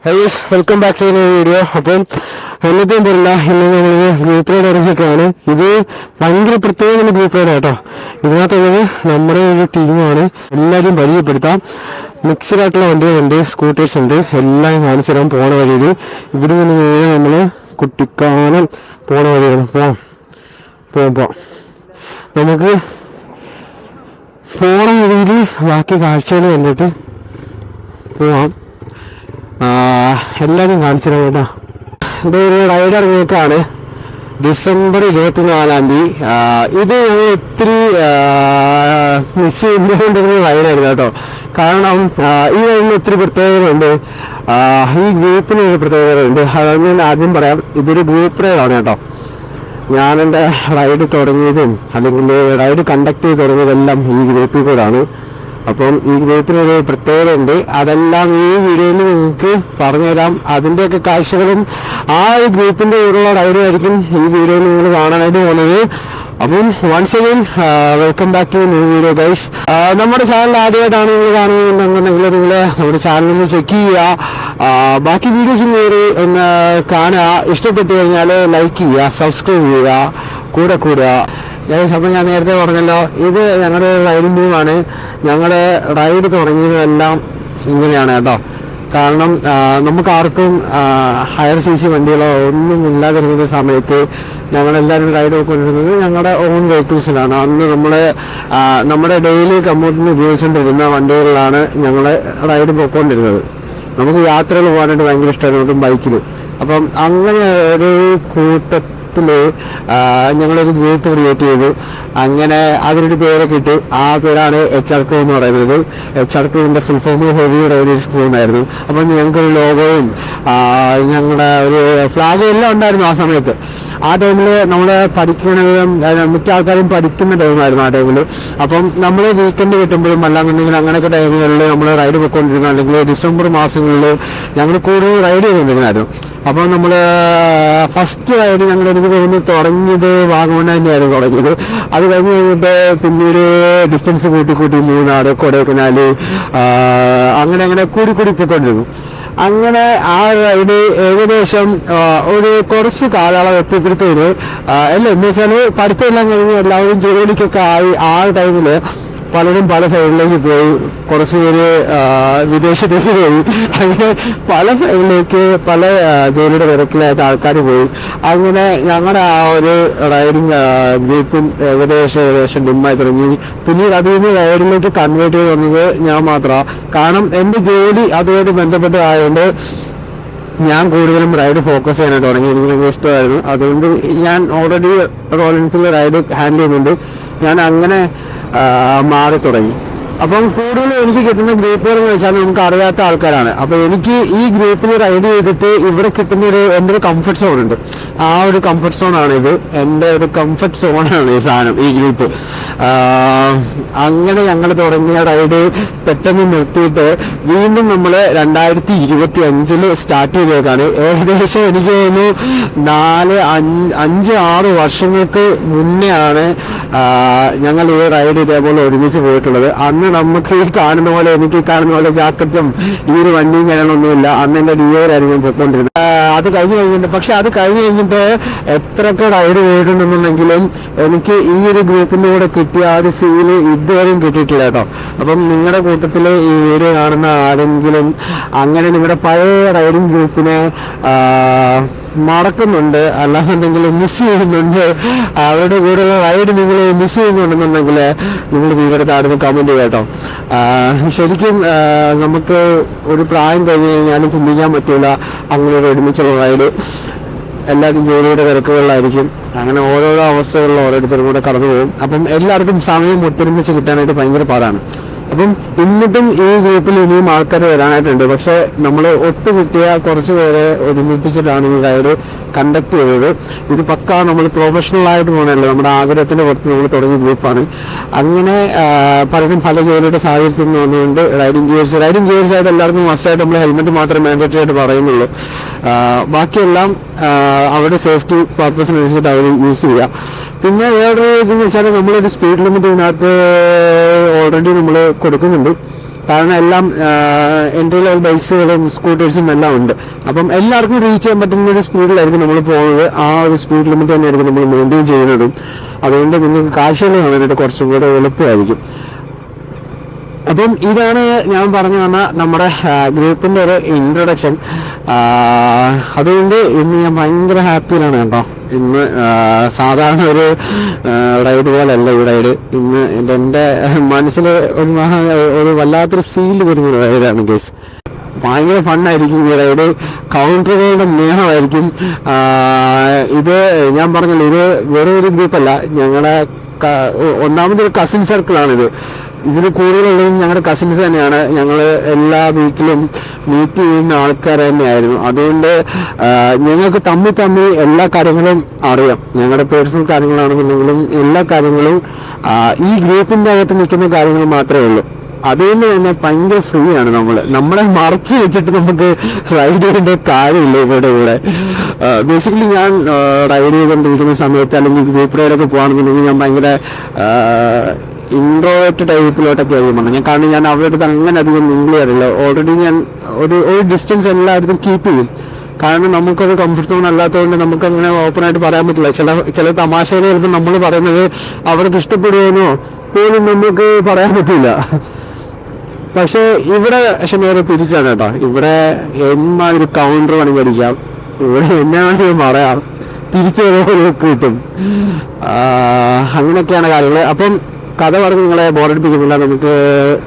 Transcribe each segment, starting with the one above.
High welcome back to video. അപ്പം എന്നത്തെയും പറയില്ല, ഇന്ന് നമ്മൾ ഗ്രൂപ്പ് റൈഡ് ഇറങ്ങിയൊക്കെയാണ്. ഇത് ഭയങ്കര പ്രത്യേകമായ ഗ്രൂപ്പ് റൈഡ് കേട്ടോ. ഇതിനകത്തുള്ളത് നമ്മുടെ ഒരു ടീമാണ്. എല്ലാവരും പരിചയപ്പെടുത്താം. മിക്സഡ് ആയിട്ടുള്ള വണ്ടികളുണ്ട്, സ്കൂട്ടേഴ്സ് ഉണ്ട്, എല്ലാം കാണിച്ചു തരാൻ പോണ വഴിയിൽ. ഇവിടെ നിന്ന് നേരെ നമ്മൾ കുട്ടിക്കാനം പോണ വഴിയാണ്. പോകാം നമുക്ക് പോണ വഴിയിൽ ബാക്കി കാഴ്ചകൾ കണ്ടിട്ട് പോവാം. എല്ലാവരും കാണിച്ചു തരാം കേട്ടോ. ഇതൊരു റൈഡ് ഇറങ്ങിയേക്കാണ് ഡിസംബർ 24. ഇത് ഞങ്ങൾ ഒത്തിരി മിസ് ചെയ്തുകൊണ്ടിരുന്ന റൈഡായിരുന്നു കേട്ടോ. കാരണം ഈ റൈഡിന് ഒത്തിരി പ്രത്യേകതകളുണ്ട്. ഈ ഗ്രൂപ്പിന് ഒരു പ്രത്യേകതകളുണ്ട്. അതാണ് ഞാൻ ആദ്യം പറയാം. ഇതൊരു ഗ്രൂപ്പ് റൈഡാണ് കേട്ടോ. ഞാനെൻ്റെ റൈഡ് തുടങ്ങിയതും അല്ലെങ്കിൽ റൈഡ് കണ്ടക്ട് ചെയ്ത് തുടങ്ങിയതെല്ലാം ഈ ഗ്രൂപ്പിൽ കൂടാണ്. അപ്പം ഈ ഗ്രൂപ്പിനൊരു പ്രത്യേകത ഉണ്ട്. അതെല്ലാം ഈ വീഡിയോയിൽ നിങ്ങൾക്ക് പറഞ്ഞുതരാം. അതിൻ്റെയൊക്കെ കാഴ്ചകളും ആ ഒരു ഗ്രൂപ്പിൻ്റെ കൂടെയുള്ള റൈഡായിരിക്കും ഈ വീഡിയോയിൽ നിങ്ങൾ കാണാനായിട്ട് പോകുന്നത്. അപ്പം once again welcome back to new video guys. നമ്മുടെ ചാനൽ ആദ്യമായിട്ടാണ് നിങ്ങൾ കാണുന്നുണ്ടെന്നുണ്ടെങ്കിൽ നിങ്ങൾ നമ്മുടെ ചാനലിൽ ചെക്ക് ചെയ്യുക. ബാക്കി വീഡിയോസ് കയറി ഒന്ന് കാണുക. ഇഷ്ടപ്പെട്ടു കഴിഞ്ഞാൽ ലൈക്ക് ചെയ്യുക, സബ്സ്ക്രൈബ് ചെയ്യുക, കൂടുക. അപ്പം ഞാൻ നേരത്തെ പറഞ്ഞല്ലോ, ഇത് ഞങ്ങളുടെ റൈഡിങ് ടീമാണ്. ഞങ്ങളുടെ റൈഡ് തുടങ്ങിയതെല്ലാം ഇങ്ങനെയാണ് കേട്ടോ. കാരണം നമുക്ക് ആർക്കും ഹയർ CC വണ്ടികളോ ഒന്നും ഇല്ലാതിരുന്ന സമയത്ത് ഞങ്ങളെല്ലാവരും റൈഡ് പോയിക്കൊണ്ടിരുന്നത് ഞങ്ങളുടെ ഓൺ വെഹിക്കിൾസിലാണ്. അന്ന് നമ്മുടെ ഡെയിലി കമ്മ്യൂട്ടിന് ഉപയോഗിച്ചുകൊണ്ടിരുന്ന വണ്ടികളിലാണ് ഞങ്ങൾ റൈഡ് പോയിക്കൊണ്ടിരുന്നത്. നമുക്ക് യാത്രകൾ പോകാനായിട്ട് ഭയങ്കര ഇഷ്ടമായിരുന്നു ബൈക്കിൽ. അപ്പം അങ്ങനെ ഒരു ഞങ്ങളൊരു ഗ്രൂപ്പ് ക്രിയേറ്റ് ചെയ്തു. അങ്ങനെ അതിനൊരു പേരൊക്കെ ഇട്ടു. ആ പേരാണ് HRQ എന്ന് പറയുന്നത്. HRQവിൻ്റെ full form heavy riders crew എന്നായിരുന്നു. അപ്പം ഞങ്ങൾക്കൊരു ലോഗോയും ഞങ്ങളുടെ ഒരു ഫ്ലാഗും എല്ലാം ഉണ്ടായിരുന്നു ആ സമയത്ത്. ആ ടൈമിൽ നമ്മൾ പഠിക്കുന്നതും മിക്ക ആൾക്കാരും പഠിക്കുന്ന ടൈമായിരുന്നു ആ ടൈമിൽ. അപ്പം നമ്മൾ വീക്കെൻഡ് കിട്ടുമ്പോഴും അല്ലാന്നുണ്ടെങ്കിൽ അങ്ങനെയൊക്കെ ടൈമുകളിൽ നമ്മൾ റൈഡ് പോയിക്കൊണ്ടിരുന്നു. അല്ലെങ്കിൽ ഡിസംബർ മാസങ്ങളിൽ ഞങ്ങൾ കൂടുതൽ റൈഡ് ചെയ്തുകൊണ്ടിരുന്നായിരുന്നു. അപ്പോൾ നമ്മൾ ഫസ്റ്റ് റൈഡ് ഞങ്ങൾ എനിക്ക് തോന്നുന്നു തുടങ്ങിയത് വാഗമൺ തന്നെയായിരുന്നു തുടങ്ങിയത്. അത് കഴിഞ്ഞ് കഴിഞ്ഞിട്ട് പിന്നീട് ഡിസ്റ്റൻസ് കൂട്ടി മൂന്നാർ, കൊടൈക്കനാൽ, അങ്ങനെ കൂടി പോയിക്കൊണ്ടിരുന്നു. അങ്ങനെ ആ റൈഡ് ഏകദേശം ഒരു കുറച്ച് കാലയളവ് എത്തിയപ്പോഴത്തേന് അല്ല എന്ന് വെച്ചാൽ പഠിത്തമെല്ലാം കഴിഞ്ഞ് എല്ലാവരും ജോലിക്കൊക്കെ ആയി. ആ ടൈമിൽ പലരും പല സൈഡിലേക്ക് പോയി. കുറച്ച് പേര് വിദേശത്തേക്ക് പോയി. അങ്ങനെ പല സൈഡിലേക്ക് പല ജോലിയുടെ തിരക്കിലായിട്ട് ആൾക്കാർ പോയി. അങ്ങനെ ഞങ്ങളുടെ ആ ഒരു റൈഡിങ് ഗ്രൂപ്പും ഏകദേശം ഡിമ്മായി തുടങ്ങി. പിന്നീട് അതിൽ നിന്ന് റൈഡിലേക്ക് കൺവേർട്ട് ചെയ്ത് വന്നത് ഞാൻ മാത്രമാണ്. കാരണം എൻ്റെ ജോലി അതുമായിട്ട് ബന്ധപ്പെട്ടതായതുകൊണ്ട് ഞാൻ കൂടുതലും റൈഡ് ഫോക്കസ് ചെയ്യാനായിട്ട് തുടങ്ങി. എനിക്ക് ഭയങ്കര ഇഷ്ടമായിരുന്നു. അതുകൊണ്ട് ഞാൻ already royal Enfield ride handle ചെയ്യുന്നുണ്ട്. ഞാൻ അങ്ങനെ മാറി തുടങ്ങി. അപ്പം കൂടുതലും എനിക്ക് കിട്ടുന്ന ഗ്രൂപ്പുകൾ എന്ന് വെച്ചാൽ നമുക്ക് അറിയാത്ത ആൾക്കാരാണ്. അപ്പോൾ എനിക്ക് ഈ ഗ്രൂപ്പിൽ റൈഡ് ചെയ്തിട്ട് ഇവിടെ കിട്ടുന്ന എൻ്റെ ഒരു കംഫർട്ട് സോൺ ഉണ്ട്. ആ ഒരു കംഫർട്ട് സോണാണ് ഇത്. എൻ്റെ ഒരു കംഫർട്ട് സോണാണ് ഈ സാധനം, ഈ ഗ്രൂപ്പ്. അങ്ങനെ ഞങ്ങൾ തുടങ്ങിയ റൈഡ് പെട്ടെന്ന് നിർത്തിയിട്ട് വീണ്ടും നമ്മൾ 2025 സ്റ്റാർട്ട് ചെയ്തേക്കാണ്. ഏകദേശം എനിക്ക് തോന്നുന്നു 5-6 വർഷങ്ങൾക്ക് മുന്നെയാണ് ഞങ്ങൾ ഈ റൈഡ് ഇതേപോലെ ഒരുമിച്ച് പോയിട്ടുള്ളത്. അന്ന് നമുക്ക് ഈ കാണുന്ന പോലെ, എനിക്ക് ഈ കാണുന്ന പോലെ ജാക്കറ്റും ഈ ഒരു വണ്ടിയും കാര്യങ്ങളൊന്നുമില്ല. അന്ന് എൻ്റെ DOയിലായിരുന്നു പോയിക്കൊണ്ടിരുന്നത്. അത് കഴിഞ്ഞ് കഴിഞ്ഞിട്ട് എത്രയൊക്കെ റൈഡ് പോയിട്ടുണ്ടെന്നുണ്ടെങ്കിലും എനിക്ക് ഈ ഒരു ഗ്രൂപ്പിൻ്റെ കൂടെ കിട്ടിയ ആ ഒരു ഫീല് ഇതുവരെയും കിട്ടിയിട്ടില്ല കേട്ടോ. അപ്പം നിങ്ങളുടെ കൂട്ടത്തിൽ ഈ വീഡിയോ കാണുന്ന ആരെങ്കിലും അങ്ങനെ നിങ്ങളുടെ പഴയ റൈഡിങ് ഗ്രൂപ്പിനെ മറക്കുന്നുണ്ട്, അല്ലാന്നുണ്ടെങ്കിൽ മിസ് ചെയ്യുന്നുണ്ട്, അവരുടെ കൂടെയുള്ള റൈഡ് നിങ്ങൾ മിസ് ചെയ്യുന്നുണ്ടെന്നുണ്ടെങ്കിൽ നിങ്ങൾ വീഡിയോയുടെ താഴെ കമൻറ്റ് ചെയ്യുക കേട്ടോ. ശരിക്കും നമുക്ക് ഒരു പ്രായം കഴിഞ്ഞ് കഴിഞ്ഞാൽ ചിന്തിക്കാൻ പറ്റില്ല അങ്ങനെ ഒരു ഒരുമിച്ചുള്ള റൈഡ്. എല്ലാവരും ജോലിയുടെ തിരക്കുകളിലായിരിക്കും. അങ്ങനെ ഓരോരോ അവസ്ഥകളിൽ ഓരോരുത്തരും കൂടെ കടന്നു പോകും. അപ്പം എല്ലാവർക്കും സമയം ഒത്തൊരുമിച്ച് കിട്ടാനായിട്ട് ഭയങ്കര പാടാണ്. അപ്പം എന്നിട്ടും ഈ ഗ്രൂപ്പിൽ ഇനിയും ആൾക്കാർ വരാനായിട്ടുണ്ട്. പക്ഷെ നമ്മൾ ഒത്തുകിട്ടിയ കുറച്ച് പേരെ ഒരുമിപ്പിച്ചിട്ടാണ് ഈ റൈഡ് കണ്ടക്ട് ചെയ്തത്. ഇത് പക്കാ നമ്മൾ പ്രൊഫഷണലായിട്ട് പോകണമല്ലോ, നമ്മുടെ ആഗ്രഹത്തിൻ്റെ പുറത്ത് നമ്മൾ തുടങ്ങിയ ഗ്രൂപ്പാണ്. അങ്ങനെ പലരും പല ജോലിയുടെ സാഹചര്യത്തിൽ നിന്ന് വന്നുകൊണ്ട് റൈഡിങ് ഗിയേഴ്സ് ആയിട്ട് എല്ലാവർക്കും മസ്റ്റായിട്ട് നമ്മൾ ഹെൽമെറ്റ് മാത്രമേ മാൻഡേറ്ററി ആയിട്ട് പറയുന്നുള്ളൂ. ബാക്കിയെല്ലാം അവരുടെ സേഫ്റ്റി പർപ്പസിനനുസരിച്ചിട്ട് അവർ യൂസ് ചെയ്യുക. പിന്നെ വേറൊരു ഇതെന്ന് വെച്ചാൽ നമ്മളൊരു സ്പീഡ് ലിമിറ്റ് ഇതിനകത്ത് ഓൾറെഡി നമ്മൾ കൊടുക്കുന്നുണ്ട്. കാരണം എല്ലാം എൻട്രി ലെവൽ ബൈക്സുകളും സ്കൂട്ടേഴ്സും എല്ലാം ഉണ്ട്. അപ്പം എല്ലാവർക്കും റീച്ച് ചെയ്യാൻ പറ്റുന്ന ഒരു സ്പീഡിലായിരിക്കും നമ്മൾ പോകുന്നത്. ആ ഒരു സ്പീഡ് ലിമിറ്റ് തന്നെയായിരിക്കും നമ്മൾ മെയിൻറ്റെയിൻ ചെയ്യുന്നതും. അതുകൊണ്ട് നിങ്ങൾക്ക് കാഴ്ചകൾ കാണാനായിട്ട് കുറച്ചും കൂടെ എളുപ്പമായിരിക്കും. അപ്പം ഇതാണ് ഞാൻ പറഞ്ഞു വന്ന നമ്മുടെ ഗ്രൂപ്പിൻ്റെ ഒരു ഇൻട്രൊഡക്ഷൻ. അതുകൊണ്ട് ഇന്ന് ഞാൻ ഭയങ്കര ഹാപ്പിയിലാണ് കേട്ടോ. ഇന്ന് സാധാരണ ഒരു റൈഡ് പോലല്ല ഈ റൈഡ്. ഇന്ന് എൻ്റെ മനസ്സിൽ ഒരു വല്ലാത്തൊരു ഫീൽ വരുന്ന റൈഡാണ് ഗൈസ്. ഭയങ്കര ഫണ്ണായിരിക്കും ഈ റൈഡ്. കൗണ്ടറുകളുടെ മേളമായിരിക്കും ഇത്. ഞാൻ പറഞ്ഞല്ലോ, ഇത് വേറെ ഒരു ഗ്രൂപ്പല്ല, ഞങ്ങളുടെ ഒന്നാമതൊരു കസിൻ സർക്കിളാണിത്. ഇതിൽ കൂടുതലുള്ളതും ഞങ്ങളുടെ കസിൻസ് തന്നെയാണ്. ഞങ്ങൾ എല്ലാ വീക്കിലും മീറ്റ് ചെയ്യുന്ന ആൾക്കാർ തന്നെയായിരുന്നു. അതുകൊണ്ട് ഞങ്ങൾക്ക് തമ്മിൽ എല്ലാ കാര്യങ്ങളും അറിയാം. ഞങ്ങളുടെ പേഴ്സണൽ കാര്യങ്ങളാണെന്നുണ്ടെങ്കിലും എല്ലാ കാര്യങ്ങളും ഈ ഗ്രൂപ്പിൻ്റെ അകത്ത് നിൽക്കുന്ന കാര്യങ്ങൾ മാത്രമേ ഉള്ളൂ. അതുകൊണ്ട് തന്നെ ഭയങ്കര ഫ്രീ ആണ്. നമ്മളെ മറച്ചു വെച്ചിട്ട് നമുക്ക് റൈഡ് ചെയ്യേണ്ട കാര്യമില്ല ഇവരുടെ കൂടെ. ബേസിക്കലി ഞാൻ റൈഡ് ചെയ്തുകൊണ്ടിരിക്കുന്ന സമയത്ത് അല്ലെങ്കിൽ ഗ്രൂപ്പ് റൈഡൊക്കെ പോകുകയാണെന്നുണ്ടെങ്കിൽ ഞാൻ ഭയങ്കര ഇൻട്രോവേർട്ട് ടൈപ്പിലോട്ടൊക്കെ ആയിരിക്കും പറഞ്ഞു. കാരണം ഞാൻ അവരുടെ അടുത്ത് അങ്ങനെ അധികം മിങ്കിൾ ചെയ്യാറില്ല. ഓൾറെഡി ഞാൻ ഒരു ഡിസ്റ്റൻസ് എല്ലായിടത്തും കീപ്പ് ചെയ്യും. കാരണം നമുക്കൊരു കംഫർട്ട് സോൺ അല്ലാത്തതുകൊണ്ട് നമുക്കങ്ങനെ ഓപ്പണായിട്ട് പറയാൻ പറ്റില്ല. ചില തമാശകൾ ചിലപ്പോൾ നമ്മൾ പറയുന്നത് അവർക്ക് ഇഷ്ടപ്പെടുമെന്നോ പോലും നമുക്ക് പറയാൻ പറ്റില്ല. പക്ഷേ ഇവിടെ നേരെ തിരിച്ചാണ് കേട്ടോ. ഇവിടെ എമ്മാതിരി കൗണ്ടർ വേണമെങ്കിൽ അടിക്കാം, ഇവിടെ എന്നെ വേണമെങ്കിൽ പറയാം, തിരിച്ചു വരുമ്പോൾ കിട്ടും. അങ്ങനെയൊക്കെയാണ് കാര്യങ്ങൾ. അപ്പം കഥ പറഞ്ഞ് നിങ്ങളെ ബോറടിപ്പിക്കുന്നില്ല. നമുക്ക്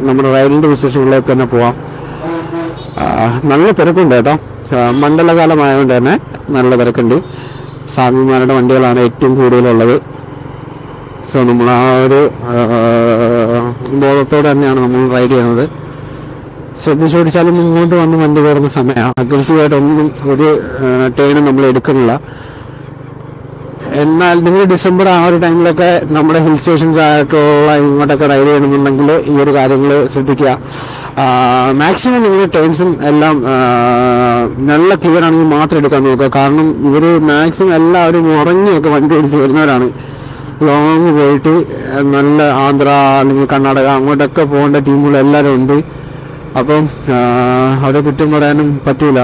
നമ്മുടെ റൈഡിൻ്റെ വിശേഷങ്ങളിലേക്ക് തന്നെ പോവാം. നല്ല തിരക്കുണ്ട് കേട്ടോ. മണ്ഡലകാലമായതുകൊണ്ട് തന്നെ നല്ല തിരക്കുണ്ട്. സ്വാമിമാരുടെ വണ്ടികളാണ് ഏറ്റവും കൂടുതലുള്ളത്. സോ നമ്മൾ ആ ഒരു ബോധത്തോടെ തന്നെയാണ് നമ്മൾ റൈഡ് ചെയ്യുന്നത്. ശ്രദ്ധിച്ചു പിടിച്ചാലും മുന്നോട്ട് വന്ന് വണ്ടി കയറുന്ന സമയമാണ്. അഗ്രസീവായിട്ടൊന്നും ഒരു ടേണും നമ്മൾ എടുക്കുന്നില്ല. എന്നാൽ നിങ്ങൾ ഡിസംബർ ആ ഒരു ടൈമിലൊക്കെ നമ്മുടെ ഹിൽ സ്റ്റേഷൻസ് ആയിട്ടുള്ള ഇങ്ങോട്ടൊക്കെ റൈഡ് ചെയ്യണമെന്നുണ്ടെങ്കിൽ ഈ ഒരു കാര്യങ്ങൾ ശ്രദ്ധിക്കുക. മാക്സിമം നിങ്ങൾ ടേൺസും എല്ലാം നല്ല ക്ലിയർ ആണെങ്കിൽ മാത്രം എടുക്കാൻ നോക്കുക. കാരണം ഇവർ മാക്സിമം എല്ലാവരും ഉറങ്ങിയൊക്കെ വണ്ടി ഓടിച്ച് വരുന്നവരാണ്. ലോങ് പോയിട്ട് നല്ല ആന്ധ്ര അല്ലെങ്കിൽ കർണാടക അങ്ങോട്ടൊക്കെ പോകേണ്ട ടീമുകൾ എല്ലാവരും ഉണ്ട്. അപ്പം അവരെ കുറ്റം പറയാനും പറ്റൂല.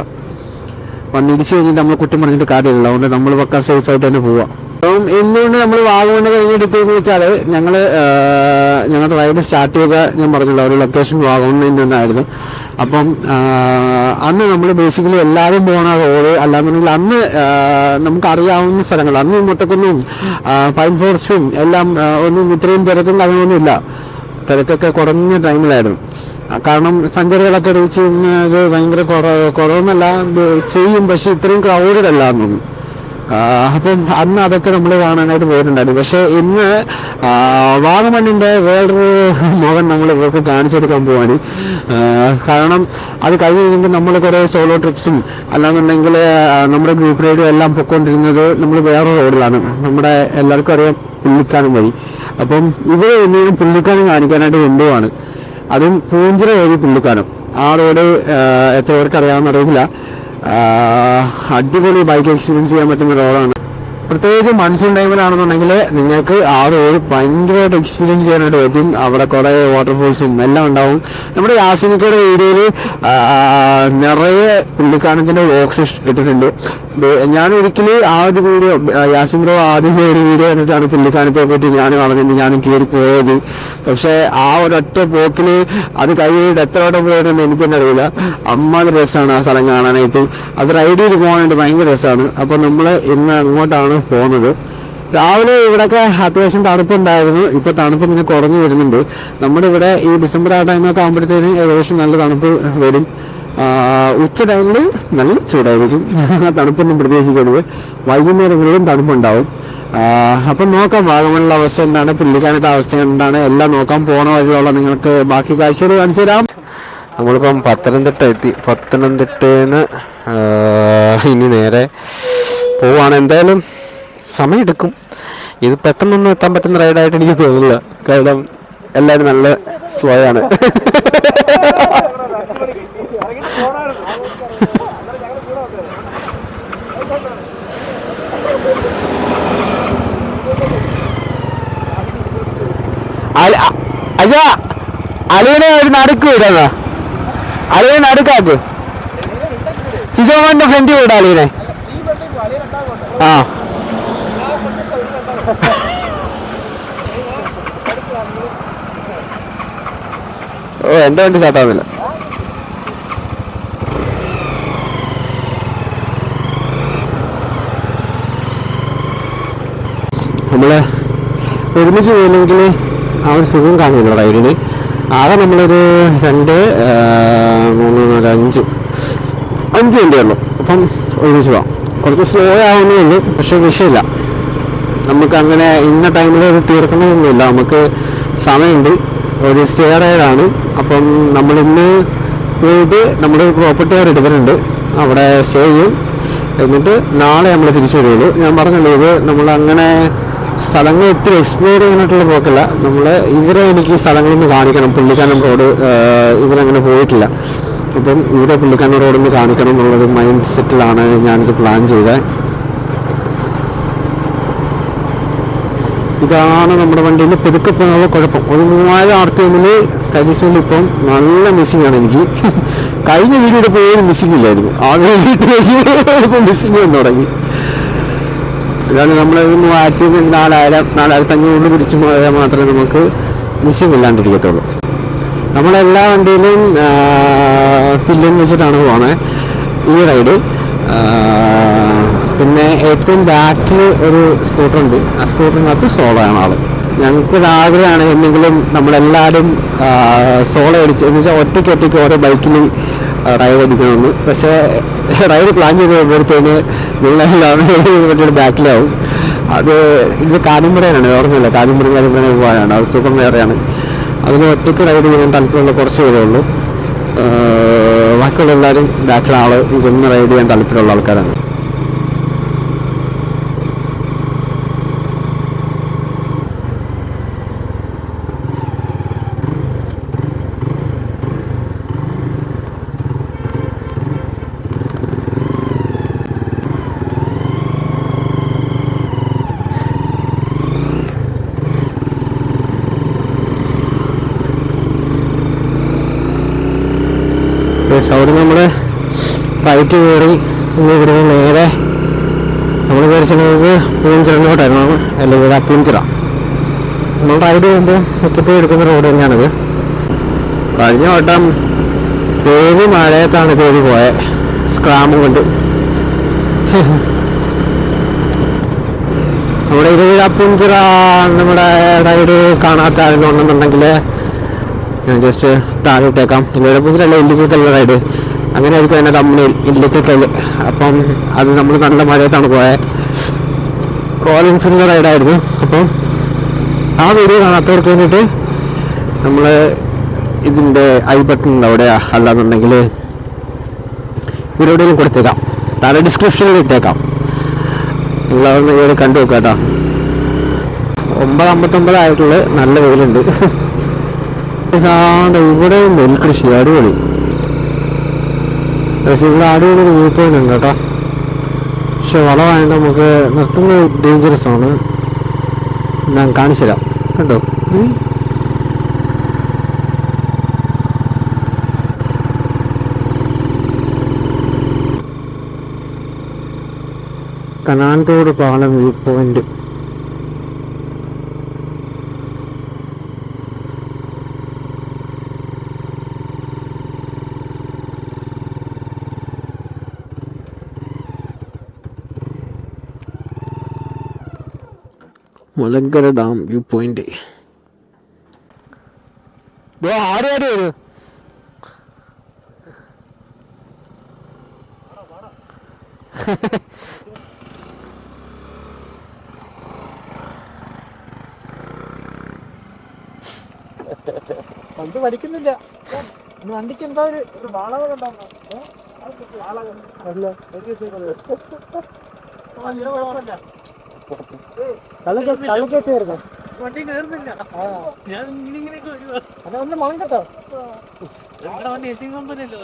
വന്നിടിച്ച് കഴിഞ്ഞിട്ട് നമ്മൾ കുറ്റം പറഞ്ഞിട്ട് കാര്യമില്ല. അതുകൊണ്ട് നമ്മൾ പക്കാ സേഫായിട്ട് തന്നെ പോവാം. അപ്പം എന്തുകൊണ്ട് നമ്മൾ വാഗമണ് കഴിഞ്ഞെടുത്തതെന്ന് വെച്ചാൽ ഞങ്ങളുടെ റൈഡ് സ്റ്റാർട്ട് ചെയ്ത ഞാൻ പറഞ്ഞല്ലോ ഒരു ലൊക്കേഷൻ വാഗമണിൽ നിന്നായിരുന്നു. അപ്പം അന്ന് നമ്മൾ ബേസിക്കലി എല്ലാവരും പോകണ റോഡ് അല്ലാന്നുണ്ടെങ്കിൽ അന്ന് നമുക്കറിയാവുന്ന സ്ഥലങ്ങൾ, അന്ന് മുട്ടക്കുന്നും പൈൻ ഫോറസ്റ്റും എല്ലാം ഒന്നും ഇത്രയും തിരക്കും കാര്യങ്ങളൊന്നും ഇല്ല. തിരക്കൊക്കെ കുറഞ്ഞ ടൈമിലായിരുന്നു. കാരണം സഞ്ചാരികളൊക്കെ റീച്ച് ചെയ്യുന്നത് ഭയങ്കര കുറവെന്നല്ല ചെയ്യും, പക്ഷെ ഇത്രയും ക്രൗഡഡ് അല്ല എന്നൊന്നും. അപ്പം അന്ന് അതൊക്കെ നമ്മൾ കാണാനായിട്ട് പോയിട്ടുണ്ടായിരുന്നു. പക്ഷെ ഇന്ന് വാഗമണ്ണിൻ്റെ വേറൊരു മുഖം നമ്മൾ ഇവർക്ക് കാണിച്ചു കൊടുക്കാൻ പോവാണ്. കാരണം അത് കഴിഞ്ഞ് കഴിഞ്ഞിട്ട് നമ്മൾ കുറേ സോളോ ട്രിപ്സും അല്ലാന്നുണ്ടെങ്കിൽ നമ്മുടെ ഗ്രൂപ്പ് റൈഡും എല്ലാം പൊയ്ക്കൊണ്ടിരുന്നത് നമ്മൾ വേറെ റോഡിലാണ്. നമ്മുടെ എല്ലാവർക്കും അറിയാം പുള്ളിക്കാനം വഴി. അപ്പം ഇവിടെ എന്തെങ്കിലും പുള്ളിക്കാനം കാണിക്കാനായിട്ട് കൊണ്ടുപോവാണ്. അതും പൂഞ്ചിറ വഴി പുള്ളിക്കാനം. ആ റോഡ് എത്ര പേർക്ക് അറിയാമെന്ന് അറിയില്ല. അടിപൊളി ബൈക്ക് എക്സ്പീരിയൻസ് ചെയ്യാൻ പറ്റുന്ന റോഡാണ്. പ്രത്യേകിച്ച് മൺസൂൺ ടൈമിലാണെന്നുണ്ടെങ്കിൽ നിങ്ങൾക്ക് ആ റോഡ് ഭയങ്കരമായിട്ട് എക്സ്പീരിയൻസ് ചെയ്യാനായിട്ട് പറ്റും. അവിടെ കുറേ വാട്ടർഫോൾസും എല്ലാം ഉണ്ടാവും. നമ്മുടെ യാസിനിക്കയുടെ വീഡിയോയിൽ നിറയെ പുള്ളിക്കാനത്തിൻ്റെ വ്ലോഗ്സ് ഇട്ടിട്ടുണ്ട്. ഞാൻ ഒരിക്കലും ആ ഒരു വീഡിയോ യാസിൻ ബ്രോ ആദ്യം ഒരു വീഡിയോ കണ്ടിട്ടാണ് പുള്ളിക്കാനത്തെ പറ്റി ഞാൻ പറഞ്ഞത്, ഞാനും കയറി പോയത്. പക്ഷെ ആ ഒരൊറ്റ പോക്കിൽ അത് കഴിഞ്ഞിട്ട് എത്ര വട്ടം പോയിട്ടെന്ന് എനിക്കെന്നെ അറിയില്ല. അമ്മാതിരി രസമാണ് ആ സ്ഥലം കാണാനായിട്ട്. അത് റൈഡ് ചെയ്ത് പോകാനായിട്ട് ഭയങ്കര രസമാണ്. അപ്പോൾ നമ്മൾ ഇന്ന് അങ്ങോട്ടാണ് പോകുന്നത്. രാവിലെ ഇവിടെയൊക്കെ അത്യാവശ്യം തണുപ്പുണ്ടായിരുന്നു. ഇപ്പോൾ തണുപ്പ് ഇങ്ങനെ കുറഞ്ഞു വരുന്നുണ്ട്. നമ്മുടെ ഇവിടെ ഈ ഡിസംബർ ആ ടൈമൊക്കെ ആകുമ്പോഴത്തേന് ഏകദേശം നല്ല തണുപ്പ് വരും. ഉച്ച ടൈമിൽ നല്ല ചൂടായിരിക്കും. തണുപ്പൊന്നും പ്രതീക്ഷിക്കരുത്. വൈകുന്നേരങ്ങളിലും തണുപ്പുണ്ടാവും. അപ്പം നോക്കാം വാഗമണിലെ അവസ്ഥ എന്താണ്, പുള്ളിക്കാനത്തെ അവസ്ഥ എന്താണ്, എല്ലാം നോക്കാം. പോണ വഴിയുള്ള നിങ്ങൾക്ക് ബാക്കി കാഴ്ചകൾ കാണിച്ചു തരാം. നമ്മളിപ്പം പത്തനംതിട്ട എത്തി. പത്തനംതിട്ടയിൽ ഇനി നേരെ പോവാണ്. എന്തായാലും സമയമെടുക്കും. ഇത് പെട്ടെന്നൊന്നും എത്താൻ പറ്റുന്ന റൈഡായിട്ട് എനിക്ക് തോന്നുന്നില്ല. കാരണം എല്ലാവരും നല്ല സ്ലോ ആണ്. അയ്യാ അളിയനെ ഒരു നടുക്ക് വിടാ, അളിയനെ നടുക്കാക്ക്. സിജോമോന്റെ ഫ്രണ്ട് വിടാ അളിയനെ. ആ ഓ എന്റെ വണ്ടി സ്റ്റാർട്ടാവുന്നില്ല. നമ്മള് ഒരുമിച്ച് പോയില്ലെങ്കിൽ ആ ഒരു സുഖം കാണില്ല റൈഡിന്. ആകെ നമ്മളൊരു 2 3 4 5 വണ്ടിയേ ഉള്ളൂ. അപ്പം ഒരുമിച്ച് പോവാം. കുറച്ച് സ്ലോ ആവുന്നേ ഉള്ളൂ, പക്ഷെ വിഷയമില്ല. നമുക്ക് അങ്ങനെ ഇന്ന ടൈമിൽ അത് തീർക്കണമെന്നൊന്നുമില്ല. നമുക്ക് സമയമുണ്ട്. ഒരു സ്റ്റേ റൈഡാണ്. അപ്പം നമ്മളിന്ന് പോയിട്ട് നമ്മുടെ പ്രോപ്പർട്ടി എടുത്തിട്ടുണ്ട്, അവിടെ സ്റ്റേ ചെയ്യും. എന്നിട്ട് നാളെ നമ്മൾ തിരിച്ചു വരുള്ളൂ. ഞാൻ പറഞ്ഞല്ലോ, ഇത് നമ്മളങ്ങനെ സ്ഥലങ്ങൾ ഒത്തിരി എക്സ്പ്ലോർ ചെയ്യാനായിട്ടുള്ള പോക്കല്ല. ഇവരെ എനിക്ക് സ്ഥലങ്ങളൊന്ന് കാണിക്കണം. പുള്ളിക്കാനം റോഡ് ഇവരങ്ങനെ പോയിട്ടില്ല. അപ്പം ഇവിടെ പുള്ളിക്കാനം റോഡൊന്ന് കാണിക്കണം എന്നുള്ളൊരു മൈൻഡ് സെറ്റിലാണ് ഞാനിത് പ്ലാൻ ചെയ്തത്. ഇതാണ് നമ്മുടെ വണ്ടിയിൽ പുതുക്കെ പോകാനുള്ള കുഴപ്പം. ഒരു 3000 RPM കരിസോയിൽ ഇപ്പം നല്ല മിസ്സിംഗ് ആണ് എനിക്ക്. കഴിഞ്ഞ വീഡിയോയുടെ പോയി മിസ്സിംഗ് ഇല്ലായിരുന്നു, ആ വീട്ടിൽ ഇപ്പം മിസ്സിംഗ് വന്നു തുടങ്ങി. ഇതാണ് നമ്മൾ 3000 4000 4500 പിടിച്ച് പോയാൽ മാത്രമേ നമുക്ക് മിസ്സിംഗ് ഇല്ലാണ്ടിരിക്കത്തുള്ളൂ. നമ്മളെല്ലാ വണ്ടിയിലും പില്ലിൻ വെച്ചിട്ടാണ് പോകുന്നത് ഈ റൈഡ്. പിന്നെ ഏറ്റവും ബാക്കിൽ ഒരു സ്കൂട്ടറുണ്ട്, ആ സ്കൂട്ടറിനകത്ത് സോളോ ആണ് ആള്. ഞങ്ങൾക്കൊരു ആഗ്രഹമാണ് എന്തെങ്കിലും നമ്മളെല്ലാവരും സോളോ അടിച്ച് എന്ന് വെച്ചാൽ ഒറ്റയ്ക്ക് ഓരോ ബൈക്കിൽ റൈഡ് അടിക്കണമെന്ന്. പക്ഷേ റൈഡ് പ്ലാൻ ചെയ്ത് വരുമ്പോഴത്തേന് നിങ്ങളെല്ലാവരും ബാക്കിലാവും. അത് ഇത് കാലിമ്പറയാണ്, ഓർമ്മയില്ല, കാലിമ്പറ പോകാനാണ്. അത് സുഖം വേറെയാണ്. അതിന് ഒറ്റയ്ക്ക് റൈഡ് ചെയ്യാൻ താല്പര്യമുള്ള കുറച്ച് പേരേ ഉള്ളൂ. ബാക്കിയുള്ള എല്ലാവരും ബാക്കിലാൾ ഇരുന്ന് റൈഡ് ചെയ്യാൻ താല്പര്യമുള്ള ആൾക്കാരാണ്. അവിടെ നമ്മൾ റൈറ്റ് കയറി ഇവിടെ നേരെ നമ്മൾ കയറിച്ചത് പൂഞ്ചിറങ്ങോട്ടായിരുന്നു, അല്ലെങ്കിൽ പൂഞ്ചിറ. നമ്മൾ റൈഡ് പോകുമ്പോൾ മിക്കപ്പോഴും എടുക്കുന്ന റോഡ് തന്നെയാണിത്. കഴിഞ്ഞ വട്ടം പേര് മഴയത്താണ് കയറി പോയത്, സ്ക്രാമും കൊണ്ട്. നമ്മുടെ ഇരുവിഴ പൂഞ്ചിറ നമ്മുടെ റൈഡ് കാണാത്ത ആരെന്നുണ്ടെന്നുണ്ടെങ്കിൽ ഞാൻ ജസ്റ്റ് താഴെ ഇട്ടേക്കാം. ഇല്ലപ്പുറത്തിലല്ല ഇല്ലിക്കൽ റൈഡ്, അങ്ങനെ ആയിരിക്കും തന്നെ തമ്മിൽ ഇല്ലിക്കൽ. അപ്പം അത് നമ്മൾ നല്ല മഴയത്താണ് പോയത്. റോയൽ എൻഫീൽഡ് റൈഡായിരുന്നു. അപ്പം ആ വീഡിയോ കാണാത്തവർക്ക് വേണ്ടിയിട്ട് നമ്മൾ ഇതിൻ്റെ ഐ ബട്ടൺ ഉണ്ട് അവിടെ, അല്ലാന്നുണ്ടെങ്കിൽ വീഡിയോയിലും കൊടുത്തേക്കാം, താഴെ ഡിസ്ക്രിപ്ഷനിൽ ഇട്ടേക്കാം. നിങ്ങളതൊന്ന് കയറി കണ്ടു നോക്കാം കേട്ടോ. 9:59 ആയിട്ടുള്ള നല്ല വെയിലുണ്ട്. ഇവിടെ നെൽകൃഷി അടിപൊളി. പക്ഷെ ഇവിടെ അടിപൊളി വ്യൂ പോയിന്റ് ഉണ്ട് കേട്ടോ. പക്ഷെ വളമായത് നമുക്ക് നിർത്തുന്നത് ഡേഞ്ചറസ് ആണ്. ഞാൻ കാണിച്ചു തരാം, കണ്ടോ. കനാൻതോട് പാലം view point. Mulankara dam view point. ആടി വരൂ. വണ്ടി വലിക്കുന്നില്ല. വണ്ടിക്ക് എന്താ ഒരു വാളക ഉണ്ടാവുന്നു. വണ്ടി കയറുന്നില്ല. ഞാൻ ഇങ്ങനെയൊക്കെ വരുവാ. ഒന്ന് മണം കേട്ടോ. വണ്ടി എച്ചിങ് കമ്പനിയല്ലോ.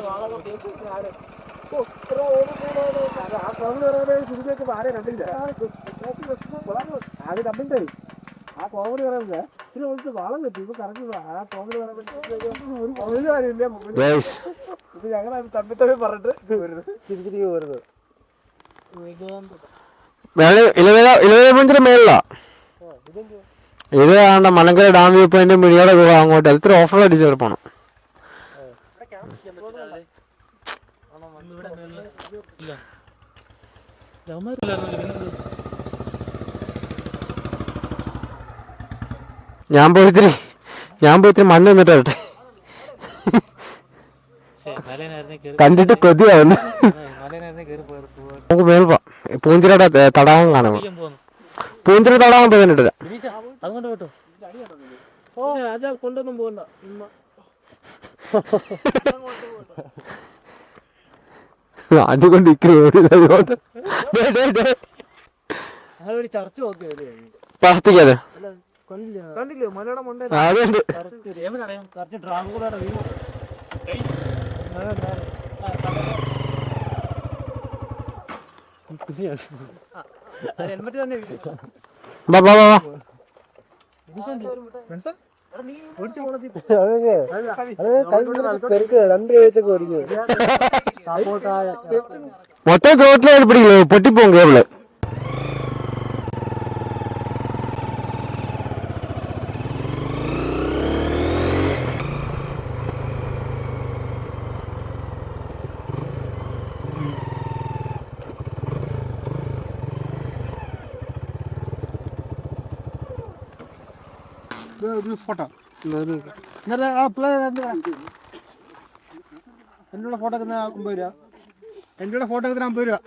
ആര് കമ്പിൻ തരും. ആ കോമഡി പറയുന്നത് വളം കിട്ടി ഇപ്പൊ കറക്റ്റ് ആ കോമഡി ഒരു കാര്യമില്ല ഇത് ഞങ്ങൾ തമ്മിൽ പറഞ്ഞിട്ട് തിരിച്ചിരിക്കും വരുന്നത് ഇലവേപഞ്ചിന് മേളിലാ ഇത് കാണണ്ട മലങ്കര ഡാം വ്യൂ പോയിന്റ് മിഴിയുടെ ഗുഹ അങ്ങോട്ട് ഇത്ര ഓഫർ അടിച്ച് ചെറുപ്പാണ്. ഞാൻ പോയിത്തിരി മണ്ണ് നിന്നിട്ട് വരട്ടെ. കണ്ടിട്ട് കൊതിയാവുന്നു. നമുക്ക് മേൽപ്പാ പൂഞ്ചിരയുടെ തടാകം കാണാം. പൂഞ്ചിര തടാകം പോയി കണ്ടിട്ടില്ല. കൊണ്ടൊന്നും പോകണ്ട അതുകൊണ്ട് ഒരു ചർച്ച നോക്കി പ്രാർത്ഥിക്കാതെ കണ്ടില്ലേ മലയുടെ മണ്ടേ അതുകൊണ്ട് കറക്റ്റ് ഡ്രാഗുലയുടെ വീട് ഹെൽമെറ്റ് തന്നെ മൊത്തം തോട്ടിൽ പിടിക്കില്ല, പൊട്ടിപ്പോവും കേബിള്. ഫോട്ടോ എന്നോട് ഫോട്ടോ 50 രൂപ, എന്നോട് ഫോട്ടോ 50 രൂപ.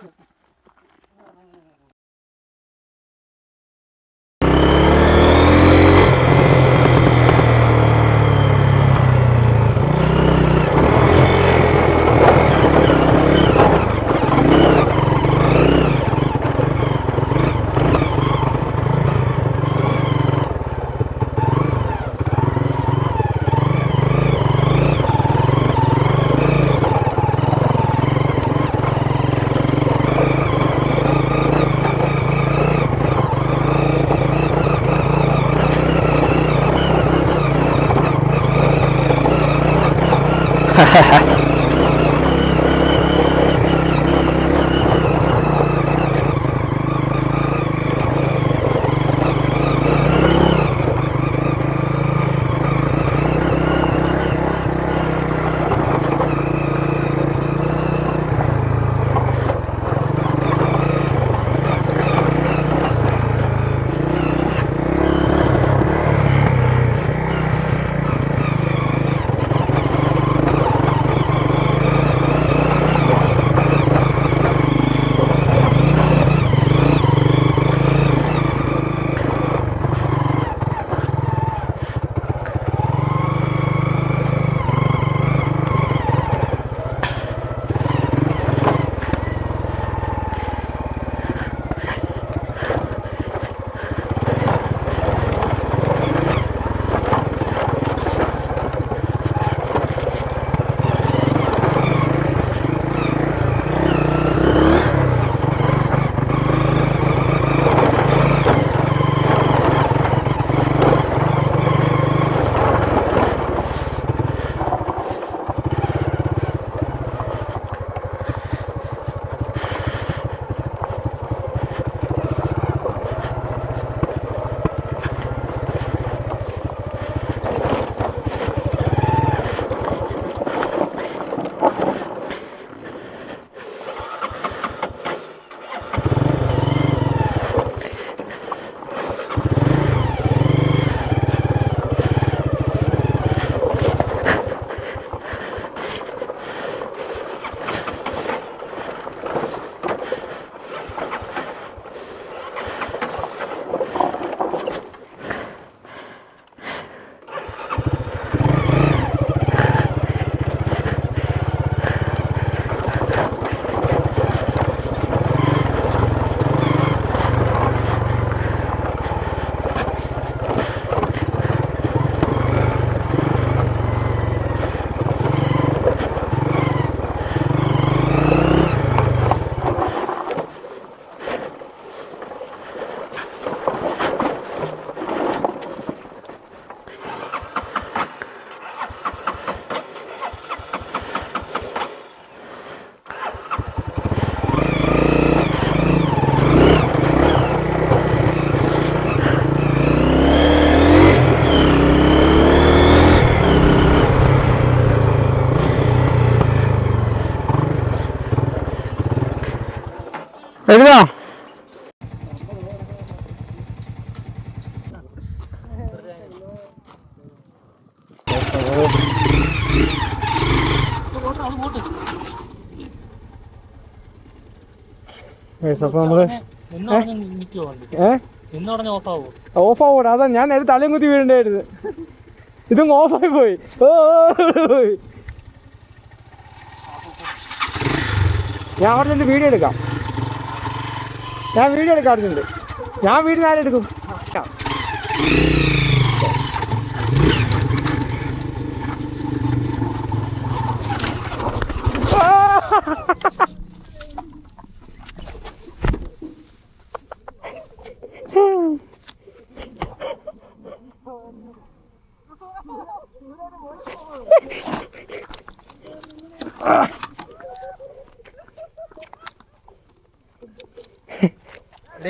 എഴുതാ അപ്പൊ നമ്മള് ഓഫ് ആവൂടാ. അതാ ഞാൻ നേരെ തലയും കുത്തി വീഴണ്ടായിരുന്നു. ഇതും ഓഫായി പോയി. ഞാൻ അവിടെ നിന്ന് വീഡിയോ എടുക്കാം. ഞാൻ വീഡിയോ എടുക്കാറുണ്ട്. ഞാൻ വീഡിയോ നേരെ എടുക്കും.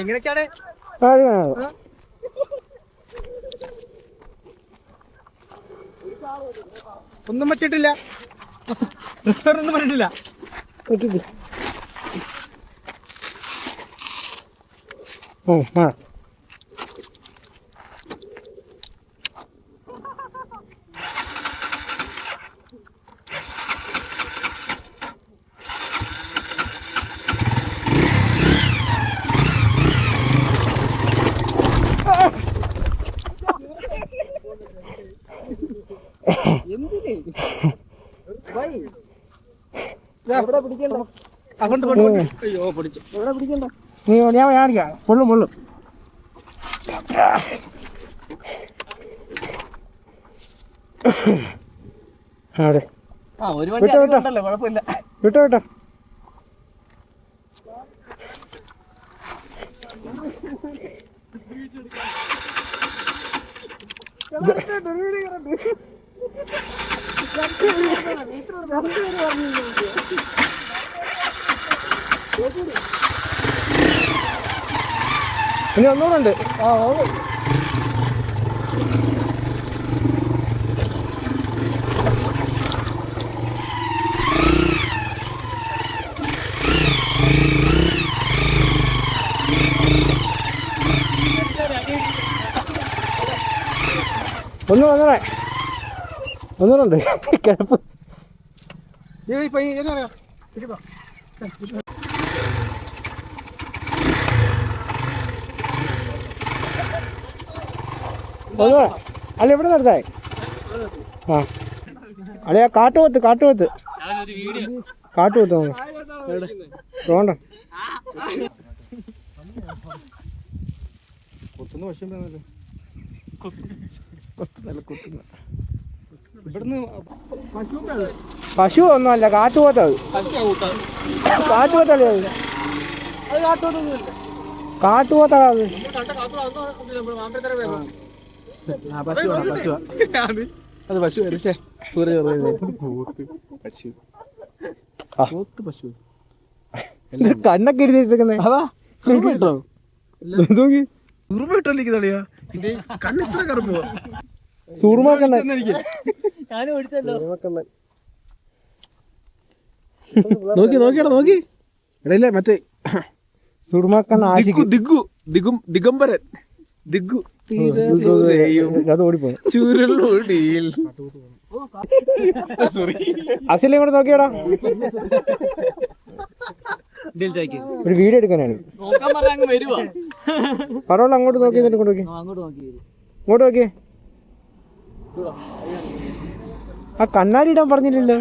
എങ്ങനെയൊക്കെയാണ് ഒന്നും പറ്റിയിട്ടില്ല. റെസ്റ്റോറന്റ് പറഞ്ഞിട്ടില്ല. പൊള്ളും പൊള്ളും. അതെ വിട്ടോ വിട്ടോ വിട്ടോ വിട്ടോ. ഇനി ഒന്നുകൂടെ ഉണ്ട്. ഒന്നുകൂടെ കിടപ്പ്. അല്ല ഇവിടെ നടത്തായി. ആ അല്ല കാട്ടുപോത്ത് കാട്ടുപോത്ത് കാട്ടുപോത്ത് വേണ്ട. പശു ഒന്നുമല്ല, കാട്ടുപോത്തത്. കാട്ടുപോത്തല്ലേ അത്? കാട്ടുപോത്താണ് അത്. പശു കണ്ണൊക്കെ എഴുതിയിരിക്കുന്നേ. അതാ കണ്ണിത്ര കറുപ്പോ സൂർമാക്കണ്ണൻ. നോക്കി നോക്കിയാടാ നോക്കി. ഇടയില്ലേ മറ്റേ സുർമാക്കണ്ണ ആശിക്കും. ദിഗംബരൻ ദിഗു അത് ഓടിപ്പോയി. ചുരുളൊടിയിൽ അസിലെ കൂടെ നോക്കിയോടാ. ഒരു വീഡിയോ എടുക്കാനാണ്. പറവള്ള അങ്ങോട്ട് നോക്കി കൊണ്ടുപോയി. ഇങ്ങോട്ട് നോക്കിയേ. ആ കണ്ണാടി ഇടാൻ പറഞ്ഞില്ലല്ലോ.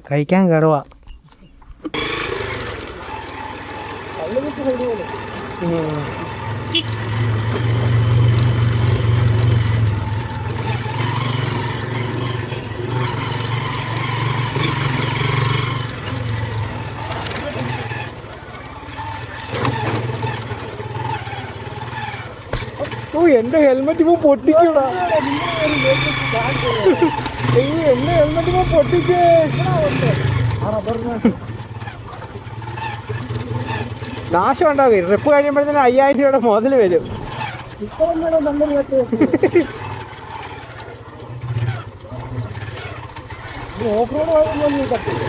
കഴിക്കാൻ കടുവാ. എന്റെ ഹെൽമെറ്റ് ഇപ്പൊ പൊട്ടിക്കൂടാ. എന്റെ ഹെൽമെറ്റ് ഇപ്പൊ പൊട്ടിച്ചേ. നാശം ഉണ്ടാകും. ട്രിപ്പ് കഴിയുമ്പോഴത്തേന് 5000 രൂപയുടെ മുതൽ വരും. Off road പോയതൊന്നും കത്തില്ല.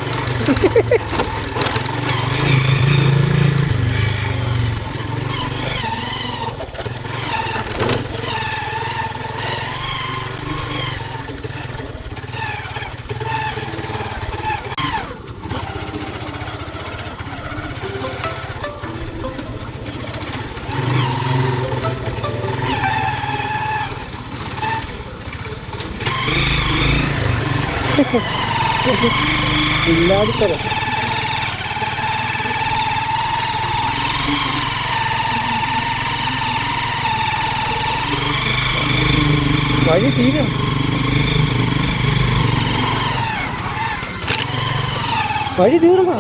ഇല്ലാതിത്തരം വഴി തീരും. വഴി തീർന്നാ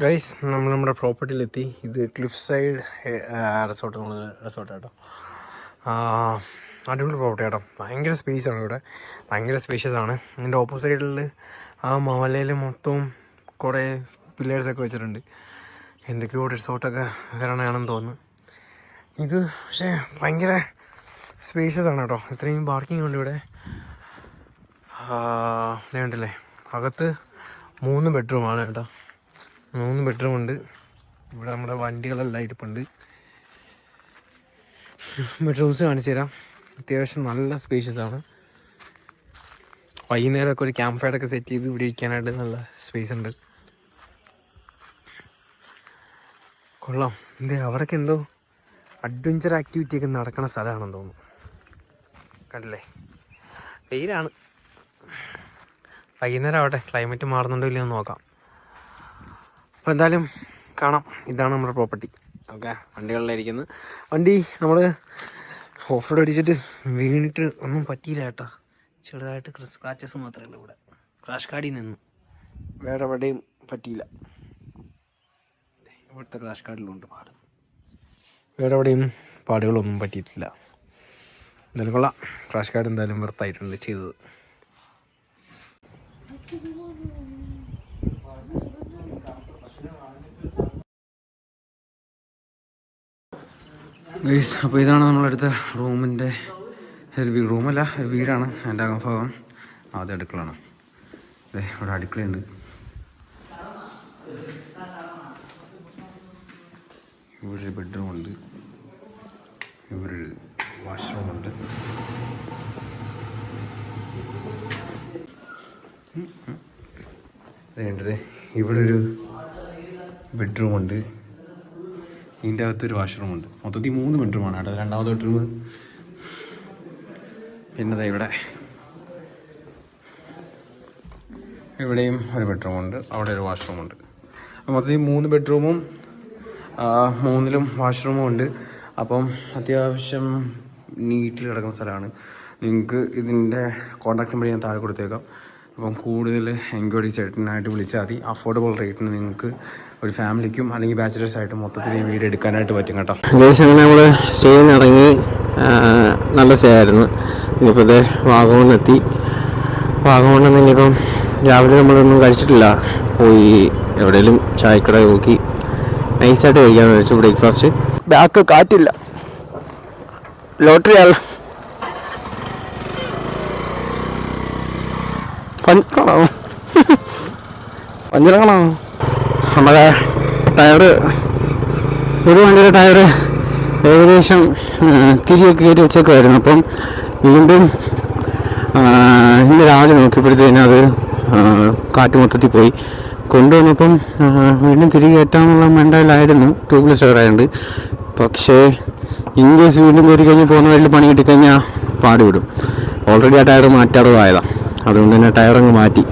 ഗൈസ്. നമ്മൾ നമ്മുടെ പ്രോപ്പർട്ടിയിലെത്തി. ഇത് ക്ലിഫ് സൈഡ് റിസോർട്ട് കേട്ടോ. അടിപൊളി പ്രോപ്പർട്ടി കേട്ടോ. ഭയങ്കര സ്പേസാണ് ഇവിടെ, ഭയങ്കര സ്പേഷ്യസ് ആണ്. ഇതിൻ്റെ ഓപ്പോസിറ്റിൽ ആ മലയിൽ മൊത്തവും കുറേ പില്ലേഴ്സൊക്കെ വെച്ചിട്ടുണ്ട്. എന്തൊക്കെയോ റിസോർട്ടൊക്കെ വരണയാണെന്ന് തോന്നുന്നു. ഇത് പക്ഷേ ഭയങ്കര സ്പേഷ്യസ് ആണ് കേട്ടോ. ഇത്രയും പാർക്കിംഗ് ഉണ്ട് ഇവിടെ. വേണ്ടല്ലേ, അകത്ത് 3 ബെഡ്റൂമാണ് കേട്ടോ. 3 ബെഡ്റൂമുണ്ട്. ഇവിടെ നമ്മുടെ വണ്ടികളെല്ലാം ഇരിപ്പുണ്ട്. ബെഡ്റൂംസ് കാണിച്ചു തരാം. അത്യാവശ്യം നല്ല സ്പേഷ്യസ് ആണ്. വൈകുന്നേരമൊക്കെ ഒരു ക്യാമ്പ് ഫയറൊക്കെ സെറ്റ് ചെയ്ത് ഇവിടെ ഇരിക്കാനായിട്ട് നല്ല സ്പേസ് ഉണ്ട്. കൊള്ളാം. അവിടെയൊക്കെ എന്തോ അഡ്വഞ്ചർ ആക്ടിവിറ്റി ഒക്കെ നടക്കുന്ന സ്ഥലമാണെന്ന് തോന്നുന്നു. കണ്ടില്ലേ, വെയിലാണ്. വൈകുന്നേരം ആവട്ടെ, ക്ലൈമറ്റ് മാറുന്നുണ്ടോ ഇല്ലയോ എന്ന് നോക്കാം. അപ്പോൾ എന്തായാലും കാണാം. ഇതാണ് നമ്മുടെ പ്രോപ്പർട്ടി. ഓക്കെ, വണ്ടികളിലായിരിക്കുന്നത്. വണ്ടി നമ്മൾ ഓഫ് റോഡ് അടിച്ചിട്ട് വീണിട്ട് ഒന്നും പറ്റിയില്ല കേട്ടോ. ചെറുതായിട്ട് സ്ക്രാച്ചസ് മാത്രമേ ഉള്ളൂ ഇവിടെ. ക്രാഷ് കാർഡിൽ നിന്നു, വേറെ എവിടെയും പറ്റിയില്ല. ഇവിടുത്തെ ക്രാഷ് കാർഡിലുണ്ട് പാട്. വേറെ എവിടെയും പാടുകളൊന്നും പറ്റിയിട്ടില്ല. എന്തായാലും കൊള്ളാം. ക്രാഷ് കാർഡ് എന്തായാലും വൃത്തായിട്ടുണ്ട് ചെയ്തത്. ഗൈസ്, അപ്പോൾ ഇതാണ് നമ്മളെടുത്ത റൂമിൻ്റെ റൂമല്ല, ഒരു വീടാണ്. എൻ്റെ അകംഭാഗം ആദ്യം അടുക്കളാണ്. അതെ, ഇവിടെ അടുക്കളയുണ്ട്. ഇവിടെ ഒരു ബെഡ്റൂമുണ്ട്. ഇവിടെ ഒരു വാഷ്റൂമുണ്ട്. വേണ്ടത് ഇവിടെ ഒരു ബെഡ്റൂമുണ്ട്. ഇതിൻ്റെ അകത്തൊരു വാഷ്റൂമുണ്ട്. മൊത്തത്തിൽ 3 ബെഡ്റൂമാണ് കേട്ടോ. 2ാമത്തെ ബെഡ്റൂം. പിന്നെ ഇവിടെയും ഒരു ബെഡ്റൂമുണ്ട്. അവിടെ ഒരു വാഷ്റൂമുണ്ട്. മൊത്തത്തിൽ 3 ബെഡ്റൂമും 3ലും വാഷ്റൂമും ഉണ്ട്. അപ്പം അത്യാവശ്യം നീറ്റിൽ കിടക്കുന്ന സ്ഥലമാണ്. നിങ്ങൾക്ക് ഇതിൻ്റെ കോൺടാക്ട് നമ്പർ ഞാൻ താഴെ കൊടുത്തേക്കാം. അപ്പം കൂടുതൽ എൻക്വയറീസ് ആയിട്ടായിട്ട് വിളിച്ചാൽ മതി. അഫോർഡബിൾ റേറ്റിന് നിങ്ങൾക്ക് ഒരു ഫാമിലിക്കും അല്ലെങ്കിൽ ബാച്ചിലേഴ്സായിട്ടും മൊത്തത്തിൽ ഈ വീട് എടുക്കാനായിട്ട് പറ്റും കേട്ടോ. അങ്ങനെ നമ്മൾ സ്റ്റേയിൽ നിന്ന് ഇറങ്ങി. നല്ല സ്റ്റേ ആയിരുന്നു. ഇനിയിപ്പോൾ ഇത് വാഗമണ്ണെത്തി. വാഗമണ്ണെന്ന് ഇനിയിപ്പം രാവിലെ നമ്മളൊന്നും കഴിച്ചിട്ടില്ല. പോയി എവിടെയെങ്കിലും ചായക്കട നോക്കി നൈസായിട്ട് കഴിക്കാമെന്ന് വെച്ചു. ബ്രേക്ക്ഫാസ്റ്റ്. ബാക്ക് കാറ്റില്ല. ലോട്ടറി ആണോ? പഞ്ചറാണോ? നമ്മുടെ ടയറ്, ഒരു വണ്ടിയുടെ ടയറ് ഏകദേശം തിരിയൊക്കെ കയറ്റി വെച്ചേക്കുമായിരുന്നു. അപ്പം വീണ്ടും ഇന്ന് രാവിലെ നോക്കിയപ്പോഴത്തേനും അത് കാറ്റ് മൊത്തത്തിൽ പോയി. കൊണ്ടുവന്നപ്പം വീണ്ടും തിരികെ കയറ്റാനുള്ള മെൻ്റലായിരുന്നു. ട്യൂബ്ലെസ് ടയറായതുകൊണ്ട്. പക്ഷേ ഇൻ കേസ് വീണ്ടും കയറി കഴിഞ്ഞ് പോകുന്ന വഴിയിൽ പണി കിട്ടിക്കഴിഞ്ഞാൽ പാടുവിടും. ഓൾറെഡി ആ ടയർ മാറ്റാറുള്ളതായതാണ്, അതുകൊണ്ട് തന്നെ ടയർ അങ്ങ് മാറ്റി.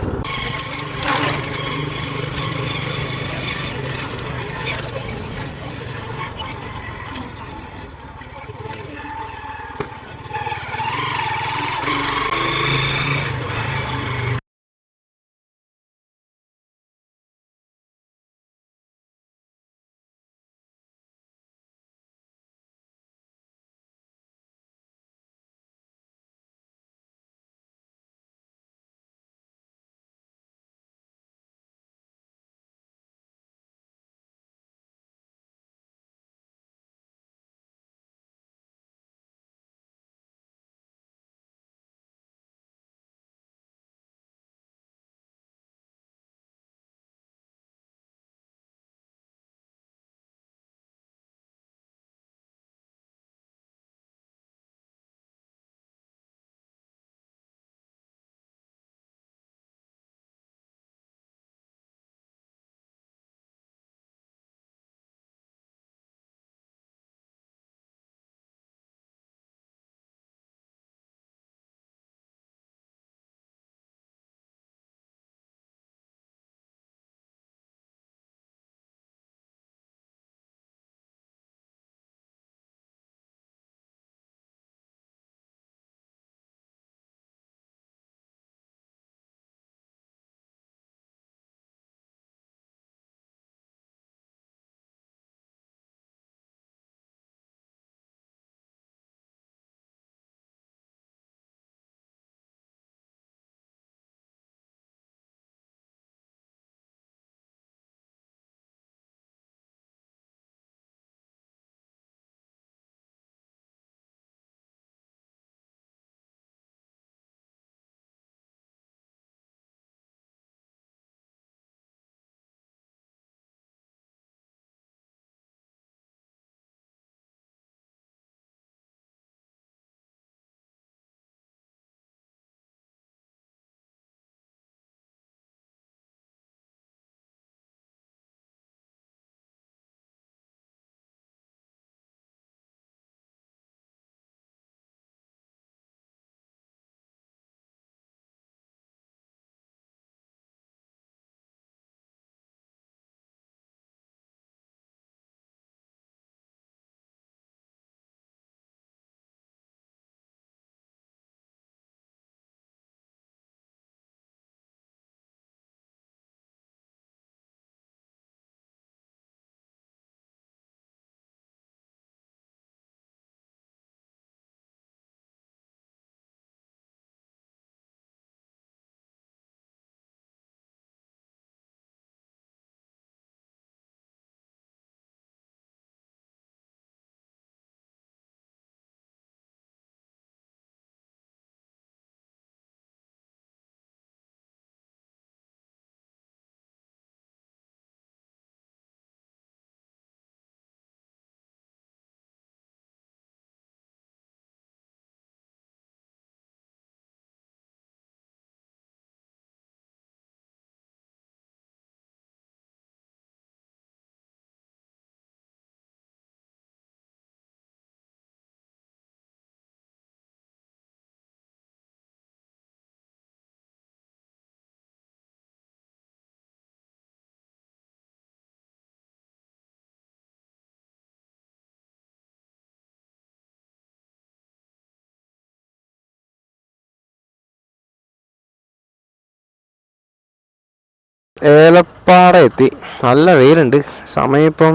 ഏലപ്പാറ എത്തി. നല്ല വെയിലുണ്ട്. സമയം ഇപ്പം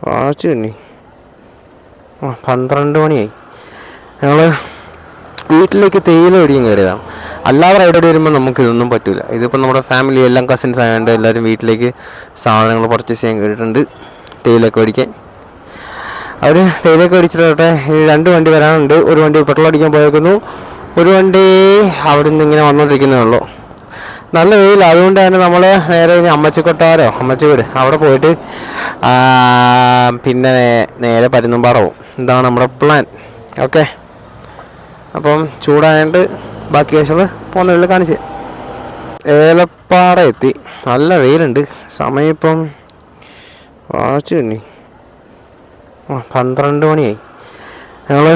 വാച്ച് തന്നെ 12 മണിയായി. ഞങ്ങൾ വീട്ടിലേക്ക് തേയില മേടിക്കാൻ കയറിയതാണ്. അല്ലാതെ റൈഡ് വരുമ്പോൾ നമുക്കിതൊന്നും പറ്റില്ല. ഇതിപ്പോൾ നമ്മുടെ ഫാമിലി എല്ലാം കസിൻസ് ആയതുകൊണ്ട് എല്ലാവരും വീട്ടിലേക്ക് സാധനങ്ങൾ പർച്ചേസ് ചെയ്യാൻ കയറിയിട്ടുണ്ട് തേയിലൊക്കെ മേടിക്കാൻ. അവർ തേയിലൊക്കെ മേടിച്ചിട്ടോട്ടെ. 2 വണ്ടി വരാനുണ്ട്. ഒരു വണ്ടി പെട്രോൾ അടിക്കാൻ പോയേക്കുന്നു, ഒരു വണ്ടി അവിടെ നിന്ന് ഇങ്ങനെ വന്നുകൊണ്ടിരിക്കുന്നേ ഉള്ളൂ. നല്ല വെയിൽ, അതുകൊണ്ട് തന്നെ നമ്മൾ നേരെ അമ്മച്ചിക്കൊട്ടാരോ അമ്മച്ചി വീട് അവിടെ പോയിട്ട് പിന്നെ നേരെ പരുന്തുംപാറ പോകും. ഇതാണ് നമ്മുടെ പ്ലാൻ. ഓക്കെ, അപ്പം ചൂടായതുകൊണ്ട് ബാക്കി വേഷങ്ങൾ പോകുന്നതിൽ കാണിച്ച്. ഏലപ്പാറ എത്തി. നല്ല വെയിലുണ്ട്. സമയം ഇപ്പം വാച്ച് തന്നെ 12 മണിയായി. ഞങ്ങൾ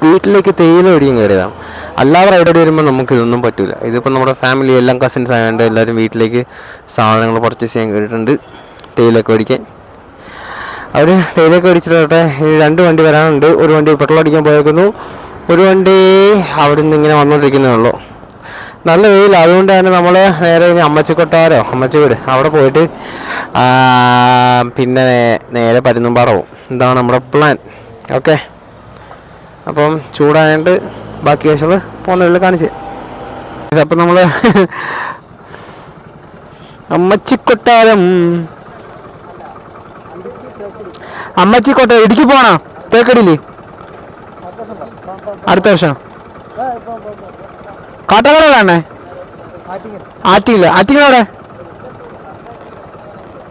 വീട്ടിലേക്ക് തേയില ഒടിയും കയറിയതാണ്. അല്ലാതെ റൈഡ് വരുമ്പോൾ നമുക്ക് ഇതൊന്നും പറ്റില്ല. ഇതിപ്പോൾ നമ്മുടെ ഫാമിലി എല്ലാം കസിൻസ് ആയതുകൊണ്ട് എല്ലാവരും വീട്ടിലേക്ക് സാധനങ്ങൾ പർച്ചേസ് ചെയ്യാൻ കയറിയിട്ടുണ്ട് തേയിലൊക്കെ മേടിക്കാൻ. അവർ തേയിലൊക്കെ മേടിച്ചിട്ടോട്ടെ. 2 വണ്ടി വരാനുണ്ട്. ഒരു വണ്ടി പെട്രോൾ അടിക്കാൻ പോയേക്കുന്നു, ഒരു വണ്ടി അവിടെ നിന്ന് ഇങ്ങനെ വന്നുകൊണ്ടിരിക്കുന്നേ ഉള്ളൂ. നല്ല വെയിൽ, അതുകൊണ്ട് തന്നെ നമ്മൾ നേരെ അമ്മച്ചിക്കൊട്ടാരോ അമ്മച്ചി വീട് അവിടെ പോയിട്ട് പിന്നെ നേരെ പരുന്തുംപാറ പോകും. ഇതാണ് നമ്മുടെ പ്ലാൻ. ഓക്കെ, അപ്പം ചൂടായതുകൊണ്ട് ബാക്കി കേസുകൾ പോകുന്നതിൽ കാണിച്ച്. അപ്പം നമ്മൾ അമ്മച്ചിക്കൊട്ടാരം ഇടുക്കി പോകണോ? തേക്കടിയിൽ അടുത്ത വർഷം കാട്ടക്കട കാണേ? ആറ്റിയില്ല, ആറ്റിങ്ങളവിടെ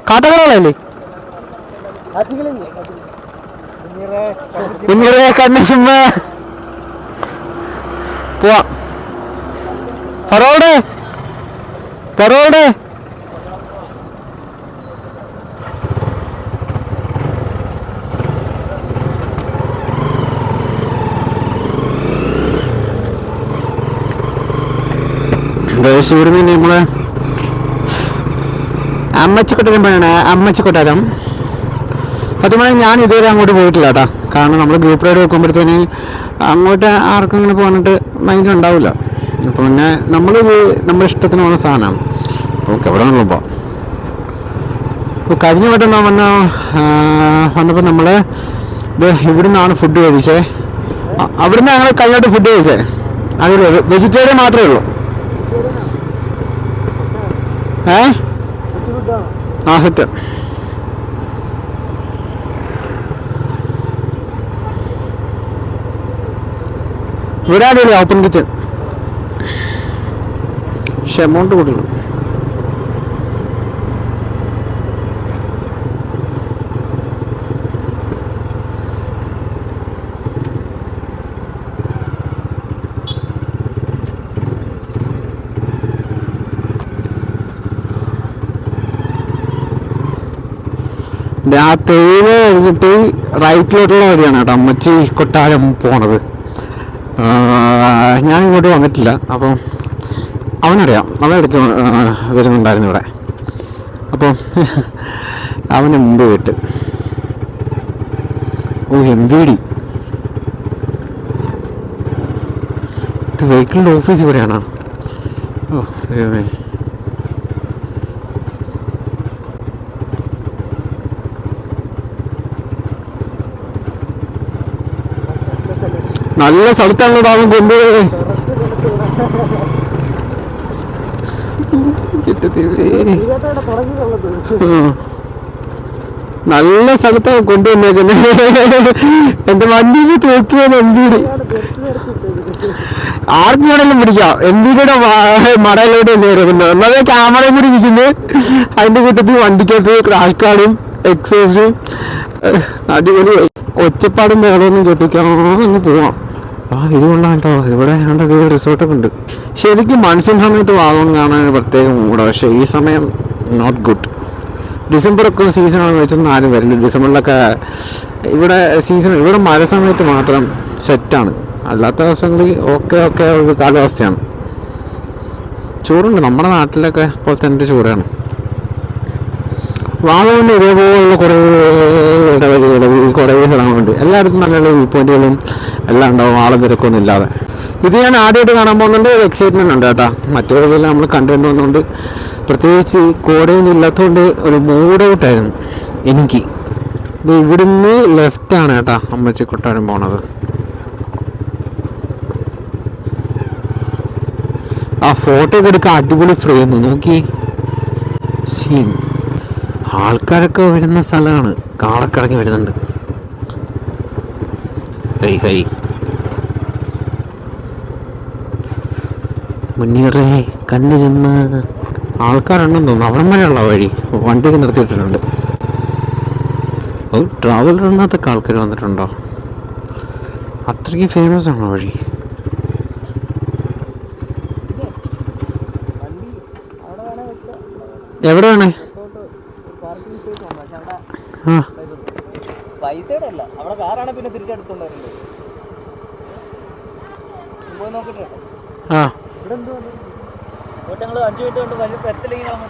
കാട്ടക്കടല്ലേ? പിന്നീട് കണ്ണു ചുമ്മാ പോവാം. ഫറോഡ് ഇവിടുന്ന് നമ്മള് അമ്മച്ചിക്കൊട്ടാരം പറയണേ. അമ്മച്ചിക്കൊട്ടാരം സത്യം പറഞ്ഞാൽ ഞാൻ ഇതുവരെ അങ്ങോട്ട് പോയിട്ടില്ല കേട്ടോ. കാരണം നമ്മൾ ഗ്രൂപ്പ് റൈഡ് വെക്കുമ്പോഴത്തേന് അങ്ങോട്ട് ആർക്കും ഇങ്ങനെ പോകാനായിട്ട് മൈൻഡ് ഉണ്ടാവില്ല. അപ്പോൾ പിന്നെ നമ്മുടെ ഇഷ്ടത്തിന് പോകുന്ന സാധനമാണ്. അപ്പോൾ എവിടെ നിന്നുള്ളപ്പോൾ കഴിഞ്ഞ വട്ടം വന്നപ്പോൾ നമ്മൾ ഇവിടെ നിന്നാണ് ഫുഡ് കഴിച്ചേ. അവിടുന്ന് ഞങ്ങൾ കഴിഞ്ഞിട്ട് ഫുഡ് കഴിച്ചേ. അത് വെജിറ്റേറിയൻ മാത്രമേ ഉള്ളൂ. സെറ്റ് ഇവിടെ ആടില്ല ഓപ്പൺ കിച്ചൺ. പക്ഷെ എമൗണ്ട് കൂടുതലും. ആ തേയില കഴിഞ്ഞിട്ട് റൈറ്റിലോട്ടുള്ള വഴിയാണ് കേട്ടോ അമ്മച്ചി കൊട്ടാരം പോണത്. ഞാൻ ഇങ്ങോട്ട് വന്നിട്ടില്ല. അപ്പം അവനറിയാം, അവനിടയ്ക്ക് വരുന്നുണ്ടായിരുന്നു ഇവിടെ. അപ്പോൾ അവന് മുമ്പ് വിട്ട് MVD ഇത് വെഹിക്കിളിൻ്റെ ഓഫീസ് ഇവിടെയാണോ? നല്ല സ്ഥലത്താണല്ലോ താമം കൊണ്ടുപോയി. നല്ല സ്ഥലത്താണ് കൊണ്ടുവന്നേക്കുന്നത്. എന്റെ വണ്ടിയിൽ തൂക്കിയത് MVD. ആർക്കും വേണമെങ്കിലും പിടിക്കാം. MVDയുടെ മടയിലോട്ട് കയറുന്നത്. ഒന്നാമത് ക്യാമറയും കൂടി ഇരിക്കുന്നത്. അതിന്റെ കൂട്ടത്തിൽ വണ്ടിക്കകത്ത് ക്രാഷ് കാർഡും എക്സോസും അടിപൊളി ഒച്ചപ്പാടും വേറൊന്നും കേൾപ്പിക്കാമെന്ന് പോവാം. ഇത് കൊള്ളാം കേട്ടോ. ഇവിടെ കണ്ടത് റിസോർട്ടൊക്കെ ഉണ്ട്. ശരിക്കും മൺസൂൺ സമയത്ത് വാഗമൺ കാണാൻ പ്രത്യേകം മൂടാണ്. പക്ഷേ ഈ സമയം നോട്ട് ഗുഡ്. ഡിസംബറൊക്കെ സീസണാണെന്ന് വെച്ചൊന്നും ആരും വരില്ല. ഡിസംബറിലൊക്കെ ഇവിടെ മഴ സമയത്ത് മാത്രം സെറ്റാണ്. അല്ലാത്ത ദിവസങ്ങളിൽ ഓക്കെ ഒരു കാലാവസ്ഥയാണ്. ചൂടുണ്ട്. നമ്മുടെ നാട്ടിലൊക്കെ പോലെ തന്നെ ചൂടാണ്. വാഗമണിൽ ഇതേപോലുള്ള കുറേ ഇടവഴികൾ, കുറേ സ്ഥലങ്ങളുണ്ട്. എല്ലായിടത്തും നല്ല വ്യൂ പോയിന്റുകളും എല്ലാം ഉണ്ടാവും, ആളും തിരക്കൊന്നും ഇല്ലാതെ. ഇത് ഞാൻ ആദ്യമായിട്ട് കാണാൻ പോകുന്നുണ്ട്. ഒരു എക്സൈറ്റ്മെന്റ് ഉണ്ട് കേട്ടോ. മറ്റേതെല്ലാം നമ്മൾ കണ്ടുകൊണ്ട് വന്നുകൊണ്ട്, പ്രത്യേകിച്ച് കോടയൊന്നും ഇല്ലാത്തതുകൊണ്ട് ഒരു മൂഡ് ഔട്ടായിരുന്നു എനിക്ക്. ഇത് ഇവിടുന്ന് ലെഫ്റ്റാണ് കേട്ടോ അമ്മച്ചി കൊട്ടാരം പോണത്. ആ ഫോട്ടോ ഒക്കെ എടുക്കാൻ അടിപൊളി ഫ്രെയിം നോക്കി. സീൻ ആൾക്കാരൊക്കെ വരുന്ന സ്ഥലമാണ്. കാളക്കിറങ്ങി വരുന്നുണ്ട്. ഹൈ മുന്നേറേ കണ്ണു ചെമ്മ ആൾക്കാരുണ്ടെന്ന് തോന്നുന്നു. അവിടെ വരെയുള്ള വഴി വണ്ടിയൊക്കെ നിർത്തിയിട്ടിട്ടുണ്ട്. ട്രാവലറിനകത്തൊക്കെ ആൾക്കാർ വന്നിട്ടുണ്ടോ? അത്രയ്ക്ക് ഫേമസ് ആണോ വഴി? എവിടെയാണ്? ആ ഞങ്ങൾ 5 മിനിറ്റ് കൊണ്ട് വലിയ പെരത്തിലിങ്ങനെ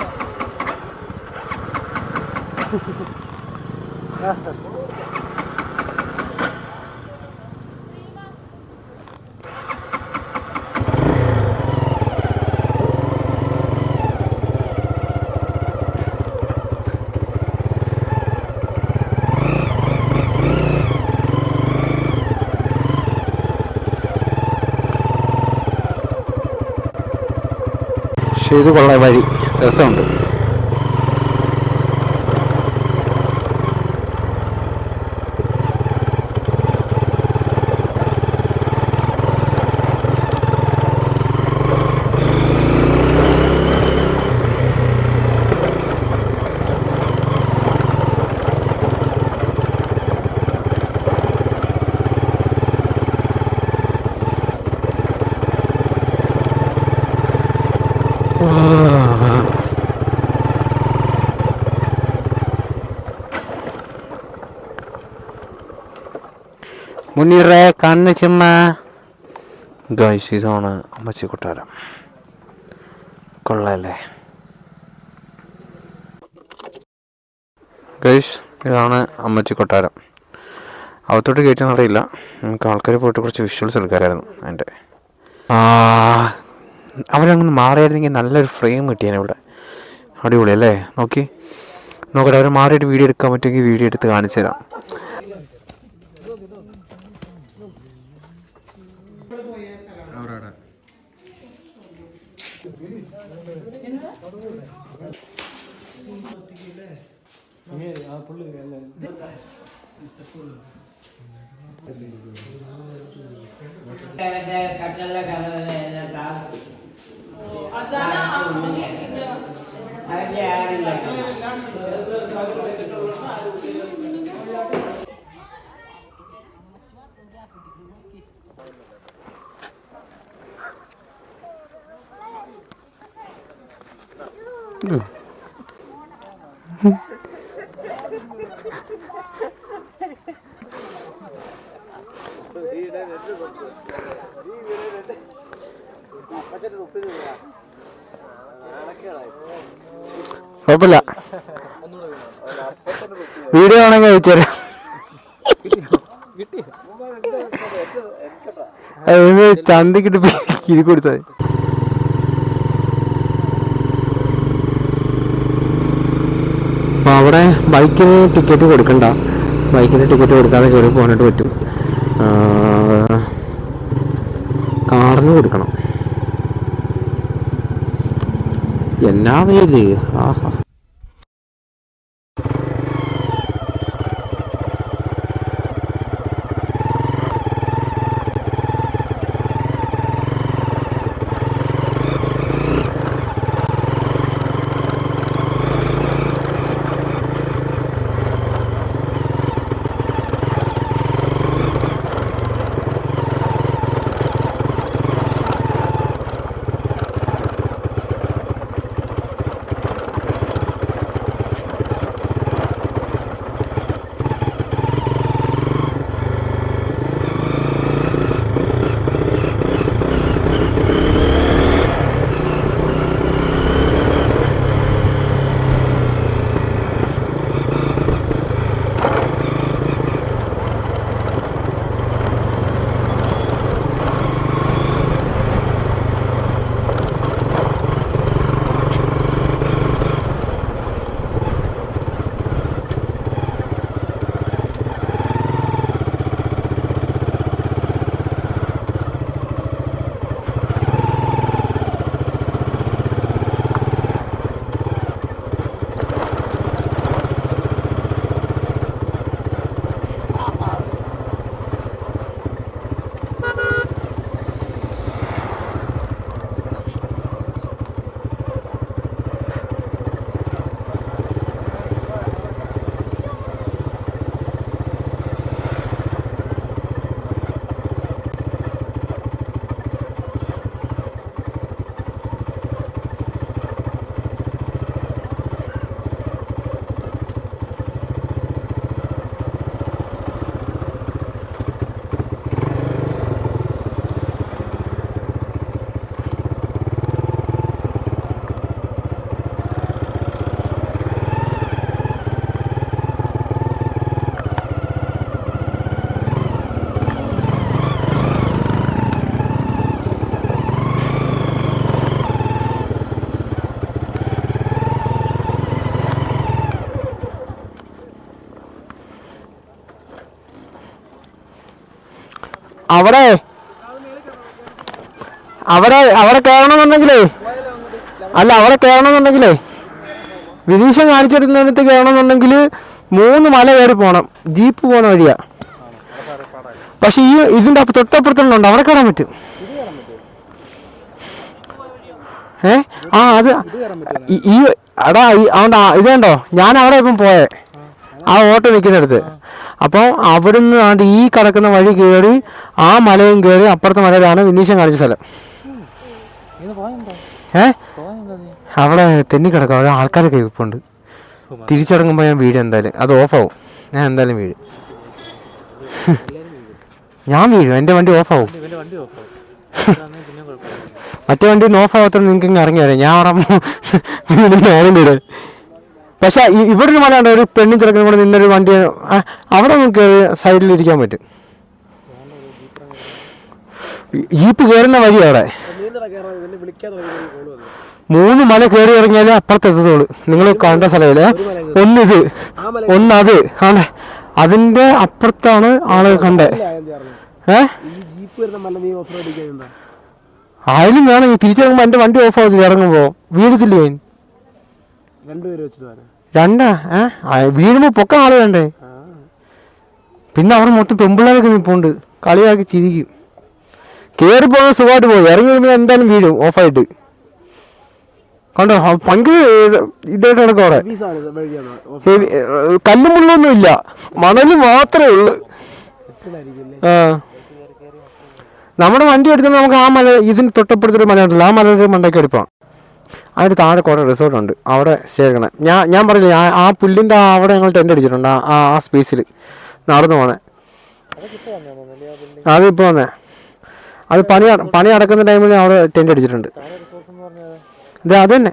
പക്ഷേ ഇത് കൊള്ളാം, വഴി രസമുണ്ട്. മുന്നീറേ കണ്ണ് ചുമ്മ. ഗൈസ് ഇതാണ് അമ്മച്ചി കൊട്ടാരം. കൊള്ളാല്ലേ ഗൈസ്, ഇതാണ് അമ്മച്ചി കൊട്ടാരം. അകത്തോട്ട് കയറ്റാൻ അറിയില്ല, നമുക്ക് ആൾക്കാർ പോയിട്ട് കുറച്ച് വിഷ്വൽസ് എടുക്കാമായിരുന്നു. അതിൻ്റെ അവരങ്ങനെ മാറിയായിരുന്നെങ്കിൽ നല്ലൊരു ഫ്രെയിം കിട്ടിയാണ് ഇവിടെ. അടിപൊളി അല്ലേ? നോക്കട്ടെ, അവർ മാറിയിട്ട് വീഡിയോ എടുക്കാൻ പറ്റുമെങ്കിൽ വീഡിയോ എടുത്ത് കാണിച്ചു തരാം. കുഴപ്പമില്ല, വീഡിയോ ആണെങ്കിൽ അയച്ചുതരാം. ചന്തക്കിട്ട് കിരി കൊടുത്തത്. അപ്പോൾ അവിടെ ബൈക്കിന് ടിക്കറ്റ് കൊടുക്കണ്ട, ബൈക്കിന് ടിക്കറ്റ് കൊടുക്കാതെ കയറി പോകാനായിട്ട് പറ്റും. കാറിന് കൊടുക്കണം. എന്നാ വേല്, ആഹാ. അവിടെ അവിടെ അവിടെ കയറണമെന്നുണ്ടെങ്കിലേ അല്ല അവിടെ കയറണമെന്നുണ്ടെങ്കിലേ വിനീശം കാണിച്ചെടുത്തിടത്ത് കയറണമെന്നുണ്ടെങ്കിൽ 3 മല കയറി പോകണം. ജീപ്പ് പോണ വഴിയാ. പക്ഷെ ഇതിൻ്റെ തൊട്ടപ്പുറത്തുണ്ട് അവിടെ കയറാൻ പറ്റും. അത് എടാ ഇത് കണ്ടോ, ഞാൻ അവിടെ ഇപ്പം പോയേ ആ ഓട്ടോ നിൽക്കുന്നിടത്ത്. അപ്പോൾ അവിടുന്ന് ഈ കിടക്കുന്ന വഴി കയറി ആ മലയും കയറി അപ്പുറത്തെ മലയിലാണ് വിനീശം കാണിച്ച സ്ഥലം. അവിടെ തെന്നി കിടക്കും. അവിടെ ആൾക്കാരൊക്കെ ഇപ്പുണ്ട്. തിരിച്ചിറങ്ങുമ്പോൾ ഞാൻ വീഴും എന്തായാലും. അത് ഓഫാവും. ഞാൻ എന്തായാലും വീഴും. ഞാൻ വീഴും. എൻ്റെ വണ്ടി ഓഫാവും. മറ്റേ വണ്ടി ഒന്നും ഓഫാകത്തോണ്ട് നിങ്ങൾക്ക് ഇങ്ങനെ ഇറങ്ങി വരാം. ഞാൻ അവിടെ പക്ഷെ ഇവിടെ ഒരു മല ഉണ്ട്. ഒരു പെണ്ണും ചെറുക്കനും കൂടെ നിന്നൊരു വണ്ടി അവിടെ നമുക്ക് സൈഡിൽ ഇരിക്കാൻ പറ്റും. ജീപ്പ് കയറുന്ന വഴി അവിടെ 3 മല കയറി ഇറങ്ങിയാലേ അപ്പുറത്തെത്തുള്ളൂ. നിങ്ങൾ കണ്ട സ്ഥലമില്ലേ, ഒന്നിത് ഒന്നത് ആണ്. അതിന്റെ അപ്പുറത്താണ് ആള് കണ്ടേ. ആയാലും വേണം. തിരിച്ചിറങ്ങുമ്പോ എന്റെ വണ്ടി ഓഫ് ആവത്തില്ല. ഇറങ്ങുമ്പോ വീഴത്തില്ലേ? വീഴുമ്പോ പൊക്ക ആള് വേണ്ടേ? പിന്നെ അവിടെ മൊത്തം പെമ്പിള്ളേരൊക്കെ നിൽപ്പുണ്ട്. കളിയാക്കി ചിരിക്കും. കയറി പോകുന്ന സുഖമായിട്ട് പോയി. ഇറങ്ങി വരുമ്പോൾ എന്തായാലും വീഴും ഓഫായിട്ട്. കണ്ടോ ഭയങ്കര ഇതായിട്ട് നടക്കും. അവിടെ കല്ലും മുള്ളൊന്നും ഇല്ല, മണല് മാത്രമേ ഉള്ളു. നമ്മുടെ വണ്ടി എടുത്താൽ നമുക്ക് ആ മല ഇതിന് തൊട്ടപ്പുറത്തൊരു മല ഉണ്ടല്ലോ, ആ മലയുടെ മണ്ടയ്ക്ക് എടുപ്പാം. അതിൻ്റെ താഴെ കുറേ റിസോർട്ടുണ്ട്. അവിടെ സ്റ്റേ ചെയ്യണം. ഞാൻ പറഞ്ഞില്ലേ ആ പുല്ലിൻ്റെ അവിടെ ഞങ്ങൾ ടെൻ്റ് അടിച്ചിട്ടുണ്ട്. ആ സ്പേസിൽ നടന്നു പോണേ. അതിപ്പോൾ വന്നേ അത് പണി നടക്കുന്ന ടൈമിൽ അവിടെ ടെൻ്റ് അടിച്ചിട്ടുണ്ട്. അത് തന്നെ.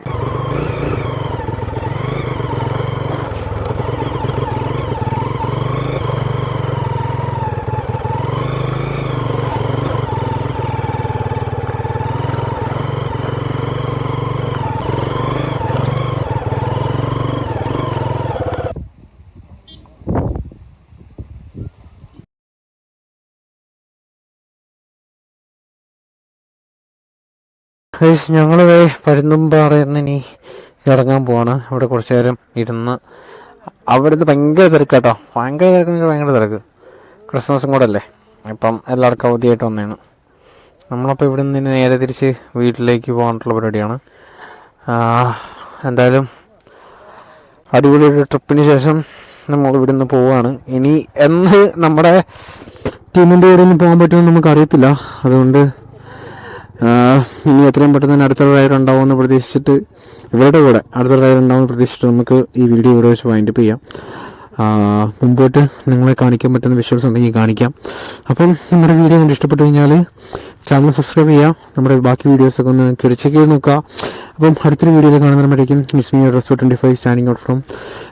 ഞങ്ങൾ പരുന്തുംപാറയിൽ ഇനി ഇറങ്ങാൻ പോവാണ്. അവിടെ കുറച്ച് നേരം ഇരുന്ന് അവിടുന്ന് ഭയങ്കര തിരക്ക് കേട്ടോ. ഭയങ്കര തിരക്ക്. ക്രിസ്മസും കൂടെ അല്ലേ, ഇപ്പം എല്ലാവർക്കും അവധിയായിട്ട് വന്നതാണ്. നമ്മളപ്പോൾ ഇവിടെ നിന്ന് നേരെ തിരിച്ച് വീട്ടിലേക്ക് പോകാനുള്ള പരിപാടിയാണ്. എന്തായാലും അടിപൊളി ഒരു ട്രിപ്പിന് ശേഷം നമ്മൾ ഇവിടെ നിന്ന് പോവുകയാണ്. ഇനി എന്ന് നമ്മുടെ ടീമിൻ്റെ കൂടെ ഒന്ന് പോകാൻ പറ്റുമെന്ന് നമുക്കറിയത്തില്ല. അതുകൊണ്ട് ഇനി എത്രയും പെട്ടെന്ന് തന്നെ അടുത്ത റൈഡ് ഉണ്ടാവുമെന്ന് പ്രതീക്ഷിച്ചിട്ട്, ഇവരുടെ കൂടെ അടുത്ത റൈഡ് ഉണ്ടാവുമെന്ന് പ്രതീക്ഷിച്ചിട്ട് നമുക്ക് ഈ വീഡിയോ ഇവിടെ വെച്ച് വൈൻഡപ്പ് ചെയ്യാം. മുമ്പോട്ട് നിങ്ങളെ കാണിക്കാൻ പറ്റുന്ന വിഷ്വൽസ് ഉണ്ടെങ്കിൽ കാണിക്കാം. അപ്പം നമ്മുടെ വീഡിയോ കണ്ട് ഇഷ്ടപ്പെട്ടു കഴിഞ്ഞാൽ ചാനൽ സബ്സ്ക്രൈബ് ചെയ്യുക. നമ്മുടെ ബാക്കി വീഡിയോസൊക്കെ ഒന്ന് ചെക്ക് ചെയ്ത് നോക്കുക. അപ്പം അടുത്തൊരു വീഡിയോയിൽ കാണുന്നതിനുമ്പോഴേക്കും it's me resto 25 standing out from